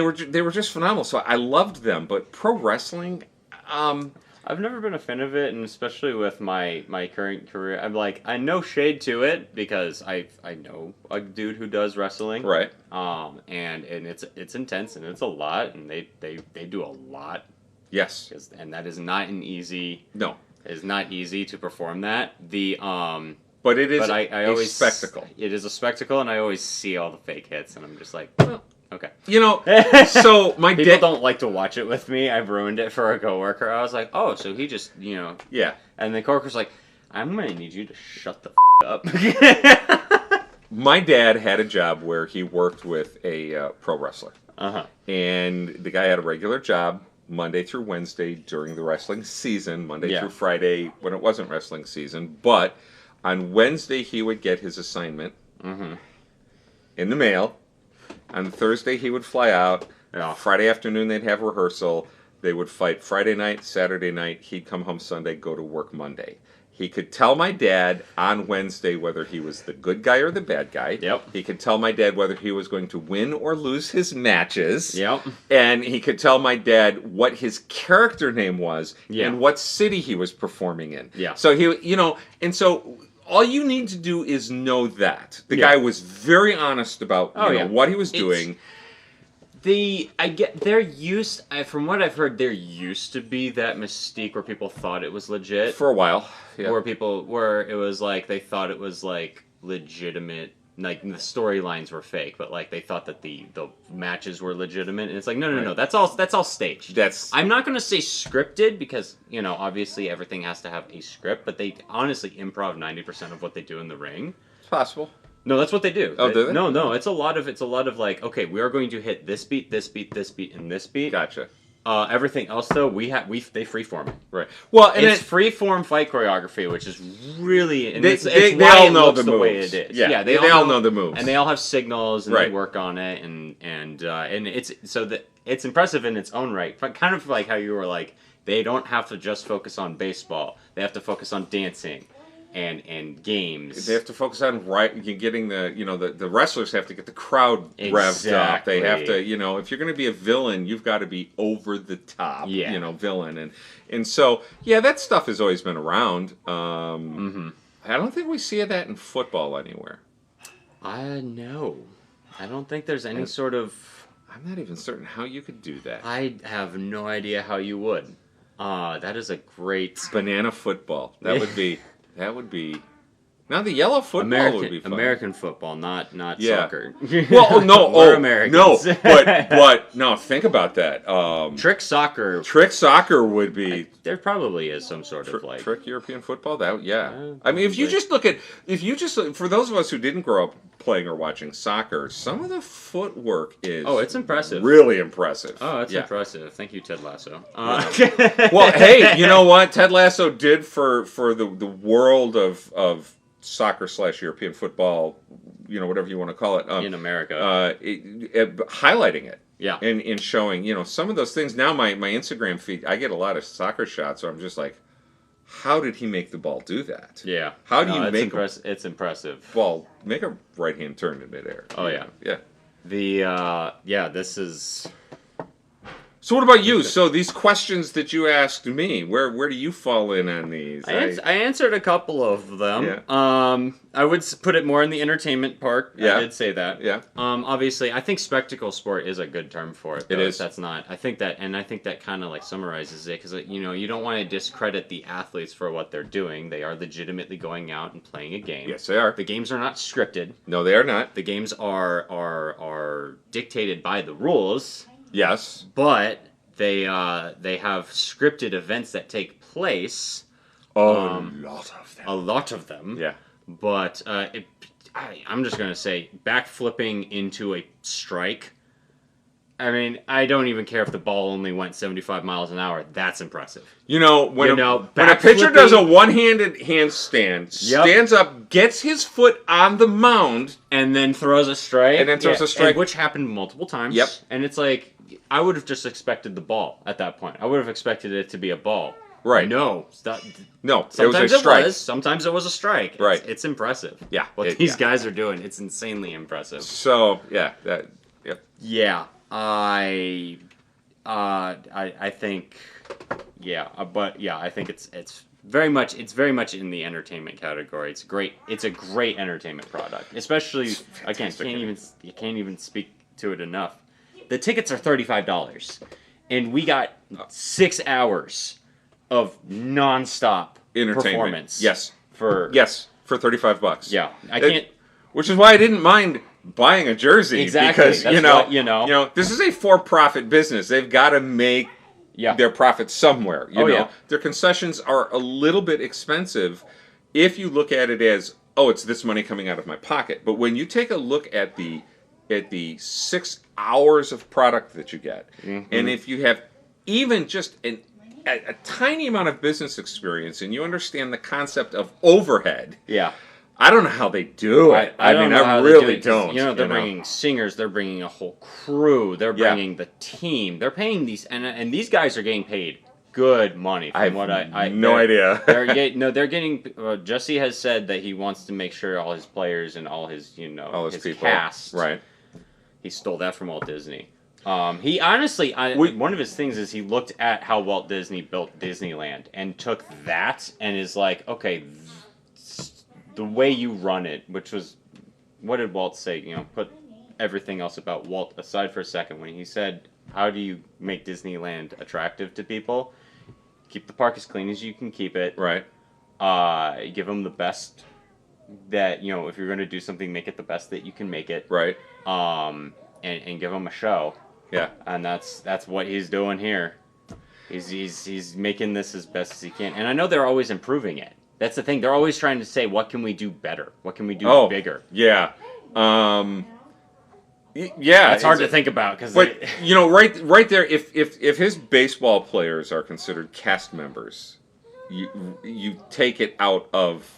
were just phenomenal. So I loved them. But pro wrestling, I've never been a fan of it, and especially with my current career, I'm like, I know shade to it because I know a dude who does wrestling, right? And it's intense and it's a lot, and they do a lot. Yes, and that is not an easy. No, it is not easy to perform that. But it is I a always, spectacle. It is a spectacle, and I always see all the fake hits, and I'm just like, well, okay. So my people don't like to watch it with me. I've ruined it for a coworker. I was like, oh, so he just, Yeah. And the coworker's like, I'm going to need you to shut the up. My dad had a job where he worked with a pro wrestler. And the guy had a regular job Monday through Wednesday during the wrestling season, Monday through Friday when it wasn't wrestling season, but on Wednesday, he would get his assignment in the mail. On Thursday, he would fly out. Friday afternoon, they'd have rehearsal. They would fight Friday night, Saturday night. He'd come home Sunday, go to work Monday. He could tell my dad on Wednesday whether he was the good guy or the bad guy. Yep. He could tell my dad whether he was going to win or lose his matches. Yep. And he could tell my dad what his character name was Yeah. and what city he was performing in. Yeah. So and so all you need to do is know that. The Yeah. guy was very honest about what he was doing. From what I've heard, there used to be that mystique where people thought it was legit. For a while. Yeah. Where it was like, they thought it was like legitimate, like the storylines were fake, but like they thought that the matches were legitimate, and it's like, no, that's all staged. I'm not going to say scripted, because, obviously everything has to have a script, but they honestly improv 90% of what they do in the ring. It's possible. No, that's what they do. Oh, do they? No, it's a lot of like, okay, we are going to hit this beat, this beat, this beat, and this beat. Gotcha. Everything else though, they freeform it. Right. Well, and it's freeform fight choreography, which is really, and they why all it know looks the way moves. it is. Yeah, they all know the moves, and they all have signals, and right. they work on it, and it's impressive in its own right. But kind of like how you were like, they don't have to just focus on baseball; they have to focus on dancing. And games. They have to focus on getting the wrestlers have to get the crowd revved up. They have to, if you're going to be a villain, you've got to be over the top, villain. And so, that stuff has always been around. I don't think we see that in football anywhere. No. I don't think there's any sort of... I'm not even certain how you could do that. I have no idea how you would. That is a great... Banana football. That would be. Now the yellow football would be fun. American football, not soccer. Well, no, We're Americans. No, but no. Think about that. Trick soccer. Trick soccer would be. There probably is some sort of like trick European football. I mean, if you just look for those of us who didn't grow up playing or watching soccer, some of the footwork is it's impressive. Really impressive. Oh, it's impressive. Thank you, Ted Lasso. Well, hey, you know what Ted Lasso did for the world of soccer / European football, whatever you want to call it, in America, highlighting it, and showing, some of those things. Now my Instagram feed, I get a lot of soccer shots, so I'm just like, how did he make the ball do that? Yeah. How do you make it's impressive. Ball make a right hand turn in midair? Oh yeah. Yeah. This is. So what about you? So these questions that you asked me, where do you fall in on these? I answered a couple of them. Yeah. I would put it more in the entertainment part. Yeah. I did say that. Yeah. Obviously, I think spectacle sport is a good term for it. Though, it is. That's not. I think that kind of like summarizes it, because you don't want to discredit the athletes for what they're doing. They are legitimately going out and playing a game. Yes, they are. The games are not scripted. No, they are not. The games are dictated by the rules. Yes. But they have scripted events that take place. A lot of them. Yeah. But I'm just going to say, backflipping into a strike. I mean, I don't even care if the ball only went 75 miles an hour. That's impressive. When a pitcher does a one-handed handstand, stands up, gets his foot on the mound, and then throws a strike. Which happened multiple times. Yep. And it's like, I would have just expected the ball at that point. I would have expected it to be a ball. Right. No. No, sometimes it was a strike. Sometimes it was a strike. Right. It's impressive. Yeah. What these guys are doing, it's insanely impressive. So, Yeah. I think, I think it's very much in the entertainment category. It's a great entertainment product. Especially, again, you can't even speak to it enough. The tickets are $35, and we got 6 hours of nonstop entertainment performance. Yes. For $35. Yeah. I can't. Which is why I didn't mind buying a jersey. Exactly. Because this is a for-profit business. They've got to make their profits somewhere. You know? Their concessions are a little bit expensive if you look at it as, it's this money coming out of my pocket. But when you take a look at the 6 hours of product that you get, and if you have even just a tiny amount of business experience, and you understand the concept of overhead, I don't know how they do it. I really don't. They're bringing singers. They're bringing a whole crew. They're bringing the team. They're paying these, and these guys are getting paid good money. From I have what I no idea. they're getting. Jesse has said that he wants to make sure all his players and all his All his people. cast. Right. He stole that from Walt Disney. He honestly, one of his things is he looked at how Walt Disney built Disneyland and took that and is like, okay, the way you run it, which was, what did Walt say? Put everything else about Walt aside for a second. When he said, how do you make Disneyland attractive to people? Keep the park as clean as you can keep it. Right. Give them the best that, if you're going to do something, make it the best that you can make it. Right. And give them a show. Yeah. And that's what he's doing here. He's making this as best as he can. And I know they're always improving it. That's the thing. They're always trying to say, what can we do better? What can we do bigger? Yeah. Yeah. It's hard to think about because. But right there, if his baseball players are considered cast members, you take it out of.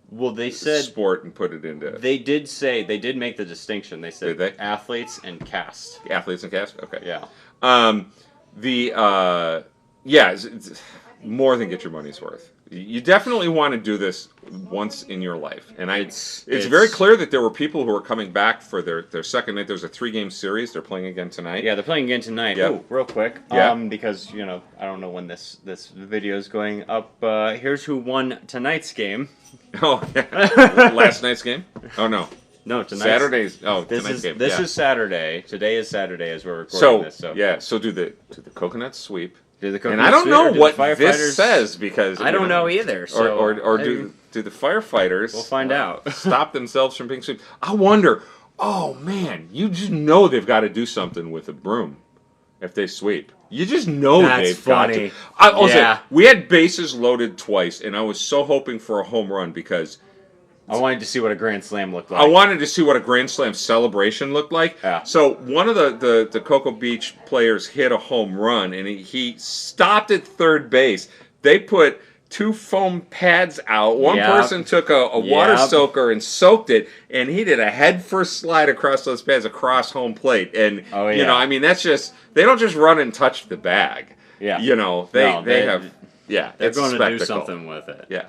Well, they said sport and put it into. They did make the distinction. They said athletes and cast. Athletes and cast. Okay. Yeah. It's more than get your money's worth. You definitely want to do this once in your life, and it's very clear that there were people who were coming back for their second night. There's a 3-game series. They're playing again tonight. Yeah, they're playing again tonight. Yep. Ooh, real quick. Yeah. Because I don't know when this video is going up. Here's who won tonight's game. Oh, yeah. Last night's game? Oh no. No, tonight's Saturday's. Oh, tonight's game. This is Saturday. Today is Saturday as we're recording this. So yeah. So do the coconuts sweep. And I don't know what this says because I don't know either. So or do the firefighters? We'll find out. Stop themselves from being swept. I wonder. Oh man, you just know they've got to do something with a broom if they sweep. You just know they've funny. got to. Yeah. We had bases loaded twice, and I was so hoping for a home run because. I wanted to see what a Grand Slam looked like. I wanted to see what a Grand Slam celebration looked like. Yeah. So one of the Cocoa Beach players hit a home run, and he stopped at third base. They put 2 foam pads out. One person took a water soaker and soaked it, and he did a head-first slide across those pads across home plate. And, that's just... They don't just run and touch the bag. Yeah. They have... Yeah, they're it's going a to do spectacle. something with it. Yeah.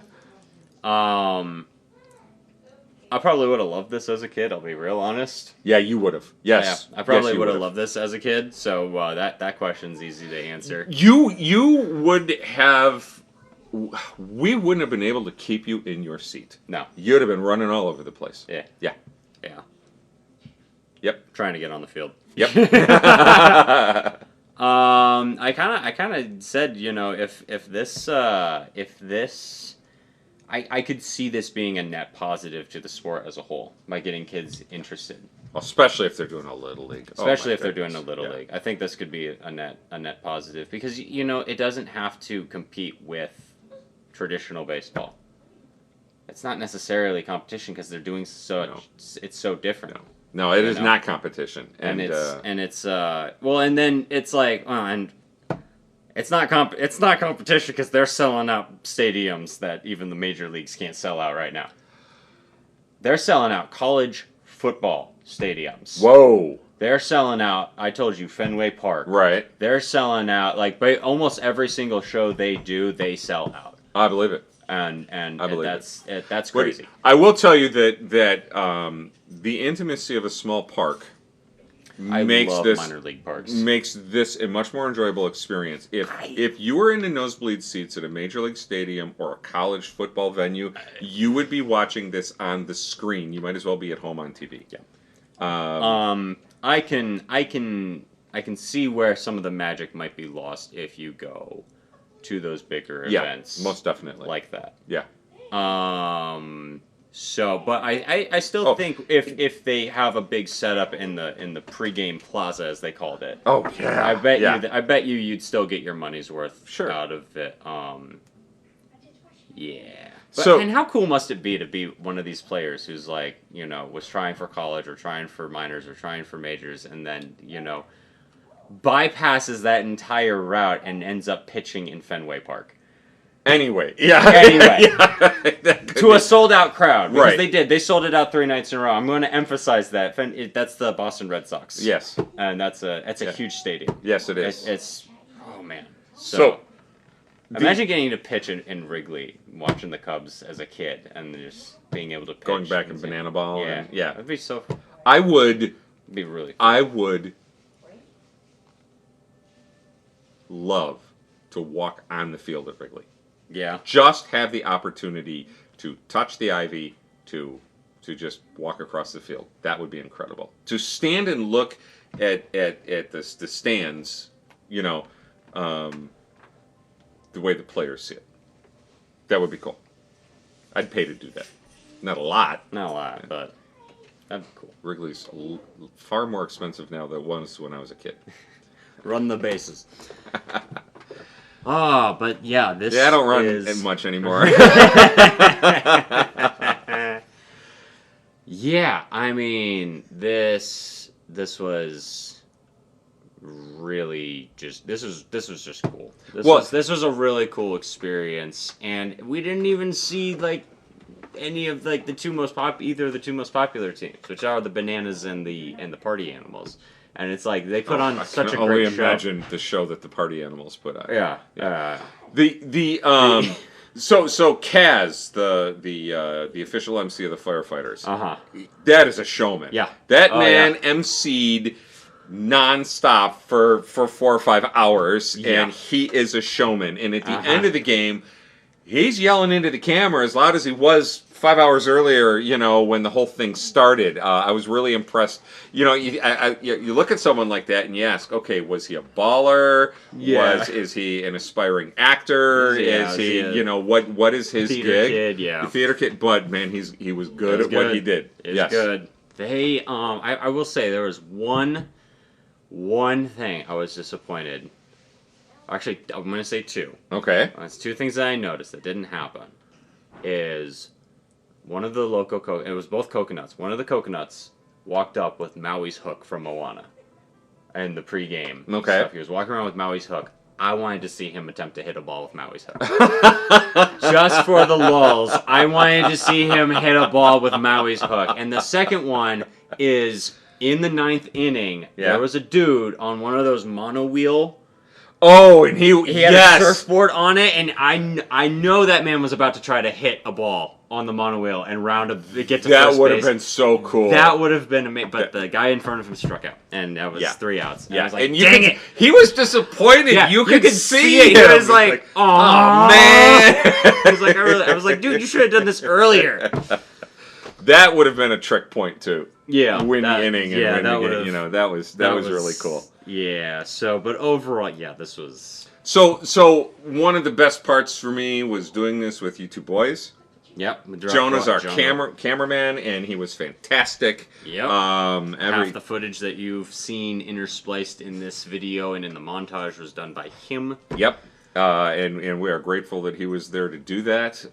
I probably would have loved this as a kid. I'll be real honest. Yeah, you would have. Yes, I probably would have loved this as a kid. So that question's easy to answer. You would have. We wouldn't have been able to keep you in your seat. No, you'd have been running all over the place. Yeah. Yep. Trying to get on the field. Yep. I kind of said, if this. I could see this being a net positive to the sport as a whole by getting kids interested. Especially if they're doing a little league. Especially if they're doing a little league. I think this could be a net positive because it doesn't have to compete with traditional baseball. It's not necessarily competition because they're doing it's so different. No, it is not competition. And it's not competition because they're selling out stadiums that even the major leagues can't sell out right now. They're selling out college football stadiums. Whoa. They're selling out, I told you, Fenway Park. Right. They're selling out, almost every single show they do, they sell out. I believe it. And that's crazy. But I will tell you that the intimacy of a small park makes this a much more enjoyable experience. If you were in the nosebleed seats at a major league stadium or a college football venue, you would be watching this on the screen. You might as well be at home on TV. Yeah. I can see where some of the magic might be lost if you go to those bigger events. Yeah, most definitely. Like that. Yeah. But I still think if they have a big setup in the pregame plaza as they called it. Oh yeah. I bet you'd still get your money's worth out of it. Yeah. And how cool must it be to be one of these players who's was trying for college or trying for minors or trying for majors and then, bypasses that entire route and ends up pitching in Fenway Park. Anyway. To a sold-out crowd. Because Right. they sold it out 3 nights in a row. I'm going to emphasize that. That's the Boston Red Sox. Yes. And that's a huge stadium. Yes, it is. It's oh, man. So Imagine getting to pitch in Wrigley, watching the Cubs as a kid, and just being able to pitch. Going back in Bananaball. Yeah, yeah. It'd be so. I would. It'd be really. Cool. I would love to walk on the field at Wrigley. Yeah. Just have the opportunity to touch the ivy, to just walk across the field. That would be incredible. To stand and look at the stands, you know, the way the players see it. That would be cool. I'd pay to do that. Not a lot. Not a lot, but that'd be cool. Wrigley's far more expensive now than it was when I was a kid. Run the bases. Oh, but yeah, this. Yeah, I don't run is... much anymore. Yeah, I mean, this was really just this was just cool. This was a really cool experience, and we didn't even see like any of like either of the two most popular teams, which are the Bananas and the Party Animals. And it's like they put on such a great show. I can only imagine the show that the Party Animals put on. Yeah. So Kaz, the official MC of the firefighters. That is a showman. Yeah. That man emceed nonstop for 4 or 5 hours, and he is a showman. And at the end of the game, he's yelling into the camera as loud as he was 5 hours earlier, you know, when the whole thing started. I was really impressed. You know, you look at someone like that and you ask, okay, was he a baller? Yeah. Is he an aspiring actor? Yeah, is he, you know, what is his theater gig? Kid, yeah. The theater kid, but man, he was good at what he did. It's good. They, I will say there was one thing I was disappointed. Actually, I'm going to say two. Okay. That's two things that I noticed that didn't happen. Is one of the local it was both coconuts. One of the coconuts walked up with Maui's hook from Moana, and the pregame. Okay. Stuff. He was walking around with Maui's hook. I wanted to see him attempt to hit a ball with Maui's hook. Just for the lulls, I wanted to see him hit a ball with Maui's hook. And the second one is in the 9th inning. Yeah. There was a dude on one of those mono wheel. Oh, and he had a surfboard on it, and I know that man was about to try to hit a ball on the mono wheel and get to that first would have base. been so cool. That would have been amazing, but the guy in front of him struck out, and that was 3 outs. And I was like, and dang it! He was disappointed. Yeah, you could see it. him. He was like, oh man. He was like, I was like, dude, you should have done this earlier. That would have been a trick point too. Yeah, win the inning and win the game. You know, that was really cool. Yeah. So, but overall, this was. So one of the best parts for me was doing this with you two boys. Yep. Jonah's our cameraman, and he was fantastic. Yep. Half the footage that you've seen interspliced in this video and in the montage was done by him. Yep. And we are grateful that he was there to do that.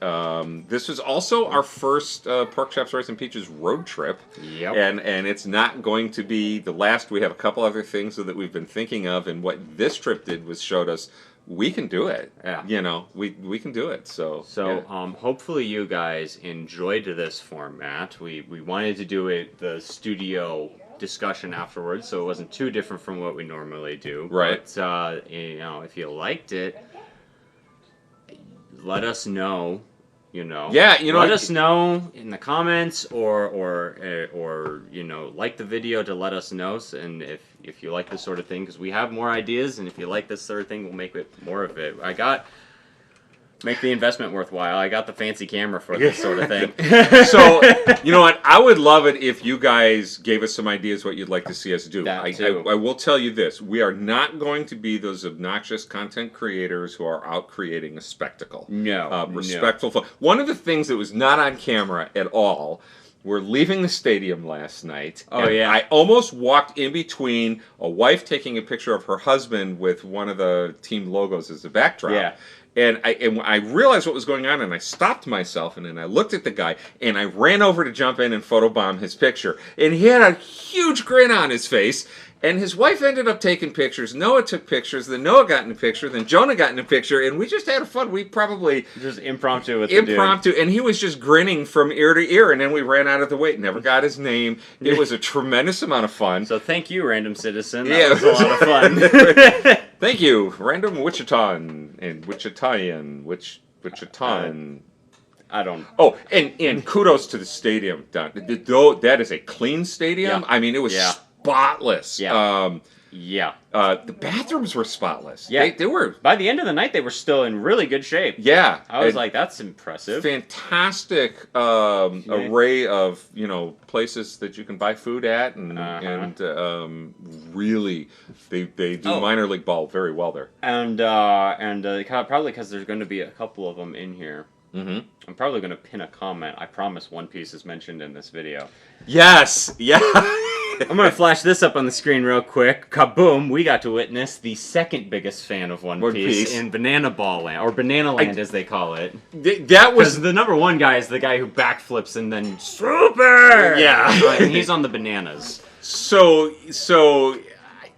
This was also our first Pork Chops, Rice, and Peaches road trip. Yep. And it's not going to be the last. We have a couple other things that we've been thinking of, and what this trip did was showed us we can do it. Yeah. You know, we can do it. So hopefully you guys enjoyed this format. We wanted to do it the studio discussion afterwards, so it wasn't too different from what we normally do. Right. But you know, if you liked it, let us know. You know. Yeah. You know. Let us know in the comments, or you know, like the video to let us know. And if you like this sort of thing, because we have more ideas, and if you like this sort of thing, we'll make more of it. Make the investment worthwhile. I got the fancy camera for this sort of thing. So, you know what? I would love it if you guys gave us some ideas what you'd like to see us do. That too. I will tell you this. We are not going to be those obnoxious content creators who are out creating a spectacle. No. Respectful. No. One of the things that was not on camera at all, we're leaving the stadium last night. Oh, yeah. I almost walked in between a wife taking a picture of her husband with one of the team logos as the backdrop. Yeah. And I realized what was going on, and I stopped myself, and then I looked at the guy, and I ran over to jump in and photobomb his picture. And he had a huge grin on his face, and his wife ended up taking pictures. Noah took pictures, then Noah got in a picture, then Jonah got in a picture, and we just had fun. We probably... Just impromptu with Impromptu, and he was just grinning from ear to ear, and then we ran out of the way. Never got his name. It was a tremendous amount of fun. So thank you, random citizen. That was a lot of fun. Thank you, random Wichitan. and Wichitayan, Wichitan. I don't. Oh, and kudos to the stadium, Don. Though that is a clean stadium. Yeah. I mean, it was spotless. Yeah. The bathrooms were spotless. Yeah. They were. By the end of the night, they were still in really good shape. Yeah. I was like, that's impressive. Fantastic array of places that you can buy food at, and really they do minor league ball very well there. And probably because there's going to be a couple of them in here. Mm-hmm. I'm probably going to pin a comment. I promise One Piece is mentioned in this video. Yes. Yeah. I'm going to flash this up on the screen real quick. Kaboom! We got to witness the second biggest fan of One Piece in Bananaball Land, or Banana Land as they call it. That was the number one guy is the guy who backflips and then super. Yeah. And he's on the bananas. So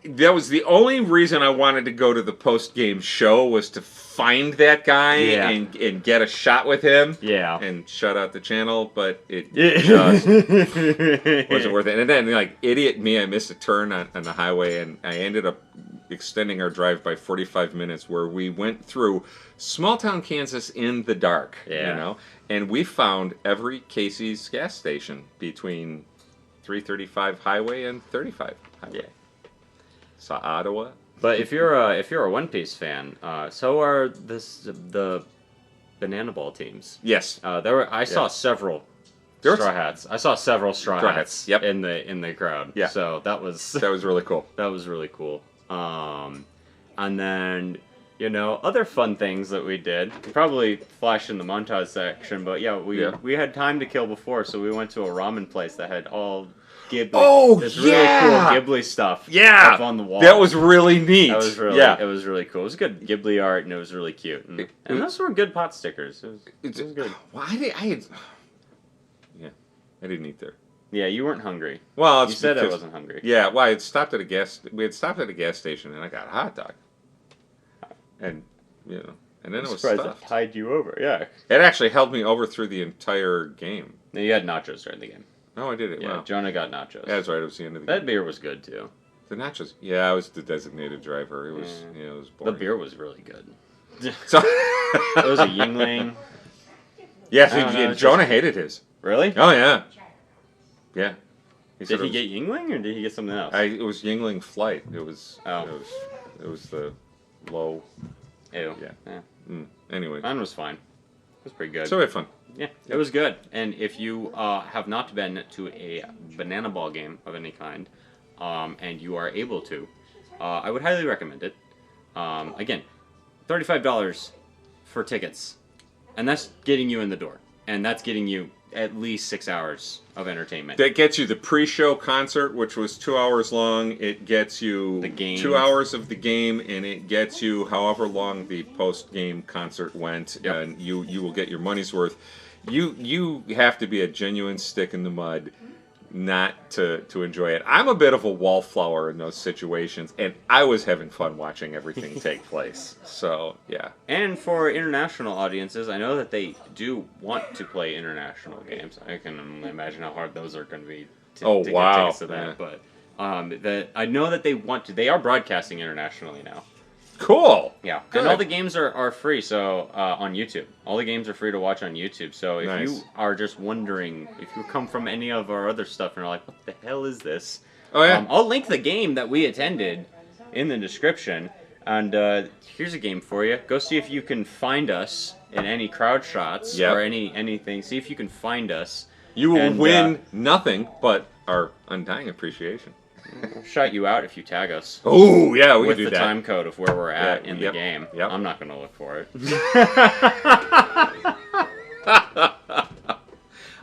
that was the only reason I wanted to go to the post-game show, was to find that guy and get a shot with him. Yeah. And shut out the channel, but it just wasn't worth it. And then, like, idiot me, I missed a turn on the highway, and I ended up extending our drive by 45 minutes, where we went through small-town Kansas in the dark, and we found every Casey's gas station between 335 highway and 35 highway. Yeah. Saw Ottawa. But if you're a One Piece fan, so are the Bananaball teams. Yes. I saw several straw hats. I saw several straw hats. Yep. In the crowd. Yeah. So that was really cool. That was really cool. And then other fun things that we did. Probably flash in the montage section, but we had time to kill before, so we went to a ramen place that had all Ghibli. Oh, this really cool Ghibli stuff. Yeah, up on the wall. That was really neat. It was really cool. It was good Ghibli art, and it was really cute. And those were good pot stickers. It was good. Well, I didn't eat there. Yeah, you weren't hungry. Well, you said I wasn't hungry. Yeah, well, we had stopped at a gas station, and I got a hot dog. And and then it was stuffed. It tied you over. Yeah, it actually held me over through the entire game. No, you had nachos during the game. No, I did it. Yeah, wow. Jonah got nachos. Yeah, that's right. It was the end of the game. That beer was good too. The nachos. Yeah, I was the designated driver. It was. It was boring. The beer was really good. So it was a Yingling. Yes, Jonah hated his. Really? Oh yeah. Yeah. Did he get Yingling or did he get something else? It was Yingling Flight. It was. Oh. It was the low. Ew. Yeah. Anyway. Mine was fine. It was pretty good. So we had fun. Yeah, it was good. And if you have not been to a Bananaball game of any kind, and you are able to, I would highly recommend it. Again, $35 for tickets, and that's getting you in the door, and that's getting you at least 6 hours of entertainment. That gets you the pre-show concert, which was 2 hours long. It gets you the game. 2 hours of the game, and it gets you however long the post-game concert went, and you will get your money's worth. You have to be a genuine stick in the mud not to enjoy it. I'm a bit of a wallflower in those situations, and I was having fun watching everything take place. So, yeah. And for international audiences, I know that they do want to play international games. I can only imagine how hard those are going to be to get tickets to that. But I know that they want to. They are broadcasting internationally now. Cool. Yeah, good. And all the games are free, so on YouTube. All the games are free to watch on YouTube. So if you are just wondering, if you come from any of our other stuff and are like, what the hell is this? Oh, yeah. I'll link the game that we attended in the description. And here's a game for you. Go see if you can find us in any crowd shots or anything. See if you can find us. You will win nothing but our undying appreciation. We'll shout you out if you tag us. Oh, yeah, we can do that. With the time code of where we're at in the game. Yep. I'm not going to look for it.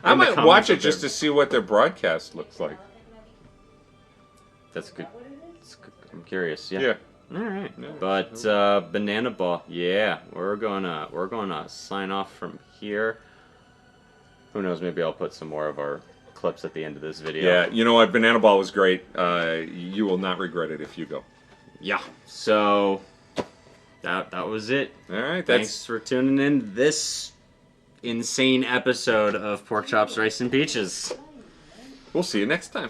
I might watch it just to see what their broadcast looks like. That's good. I'm curious. Yeah. All right. Yeah. But Bananaball, we're gonna sign off from here. Who knows? Maybe I'll put some more of our clips at the end of this video. Yeah, you know what? Bananaball was great. You will not regret it if you go. Yeah. So that was it. All right. Thanks for tuning in this insane episode of Pork Chops, Rice, and Peaches. We'll see you next time.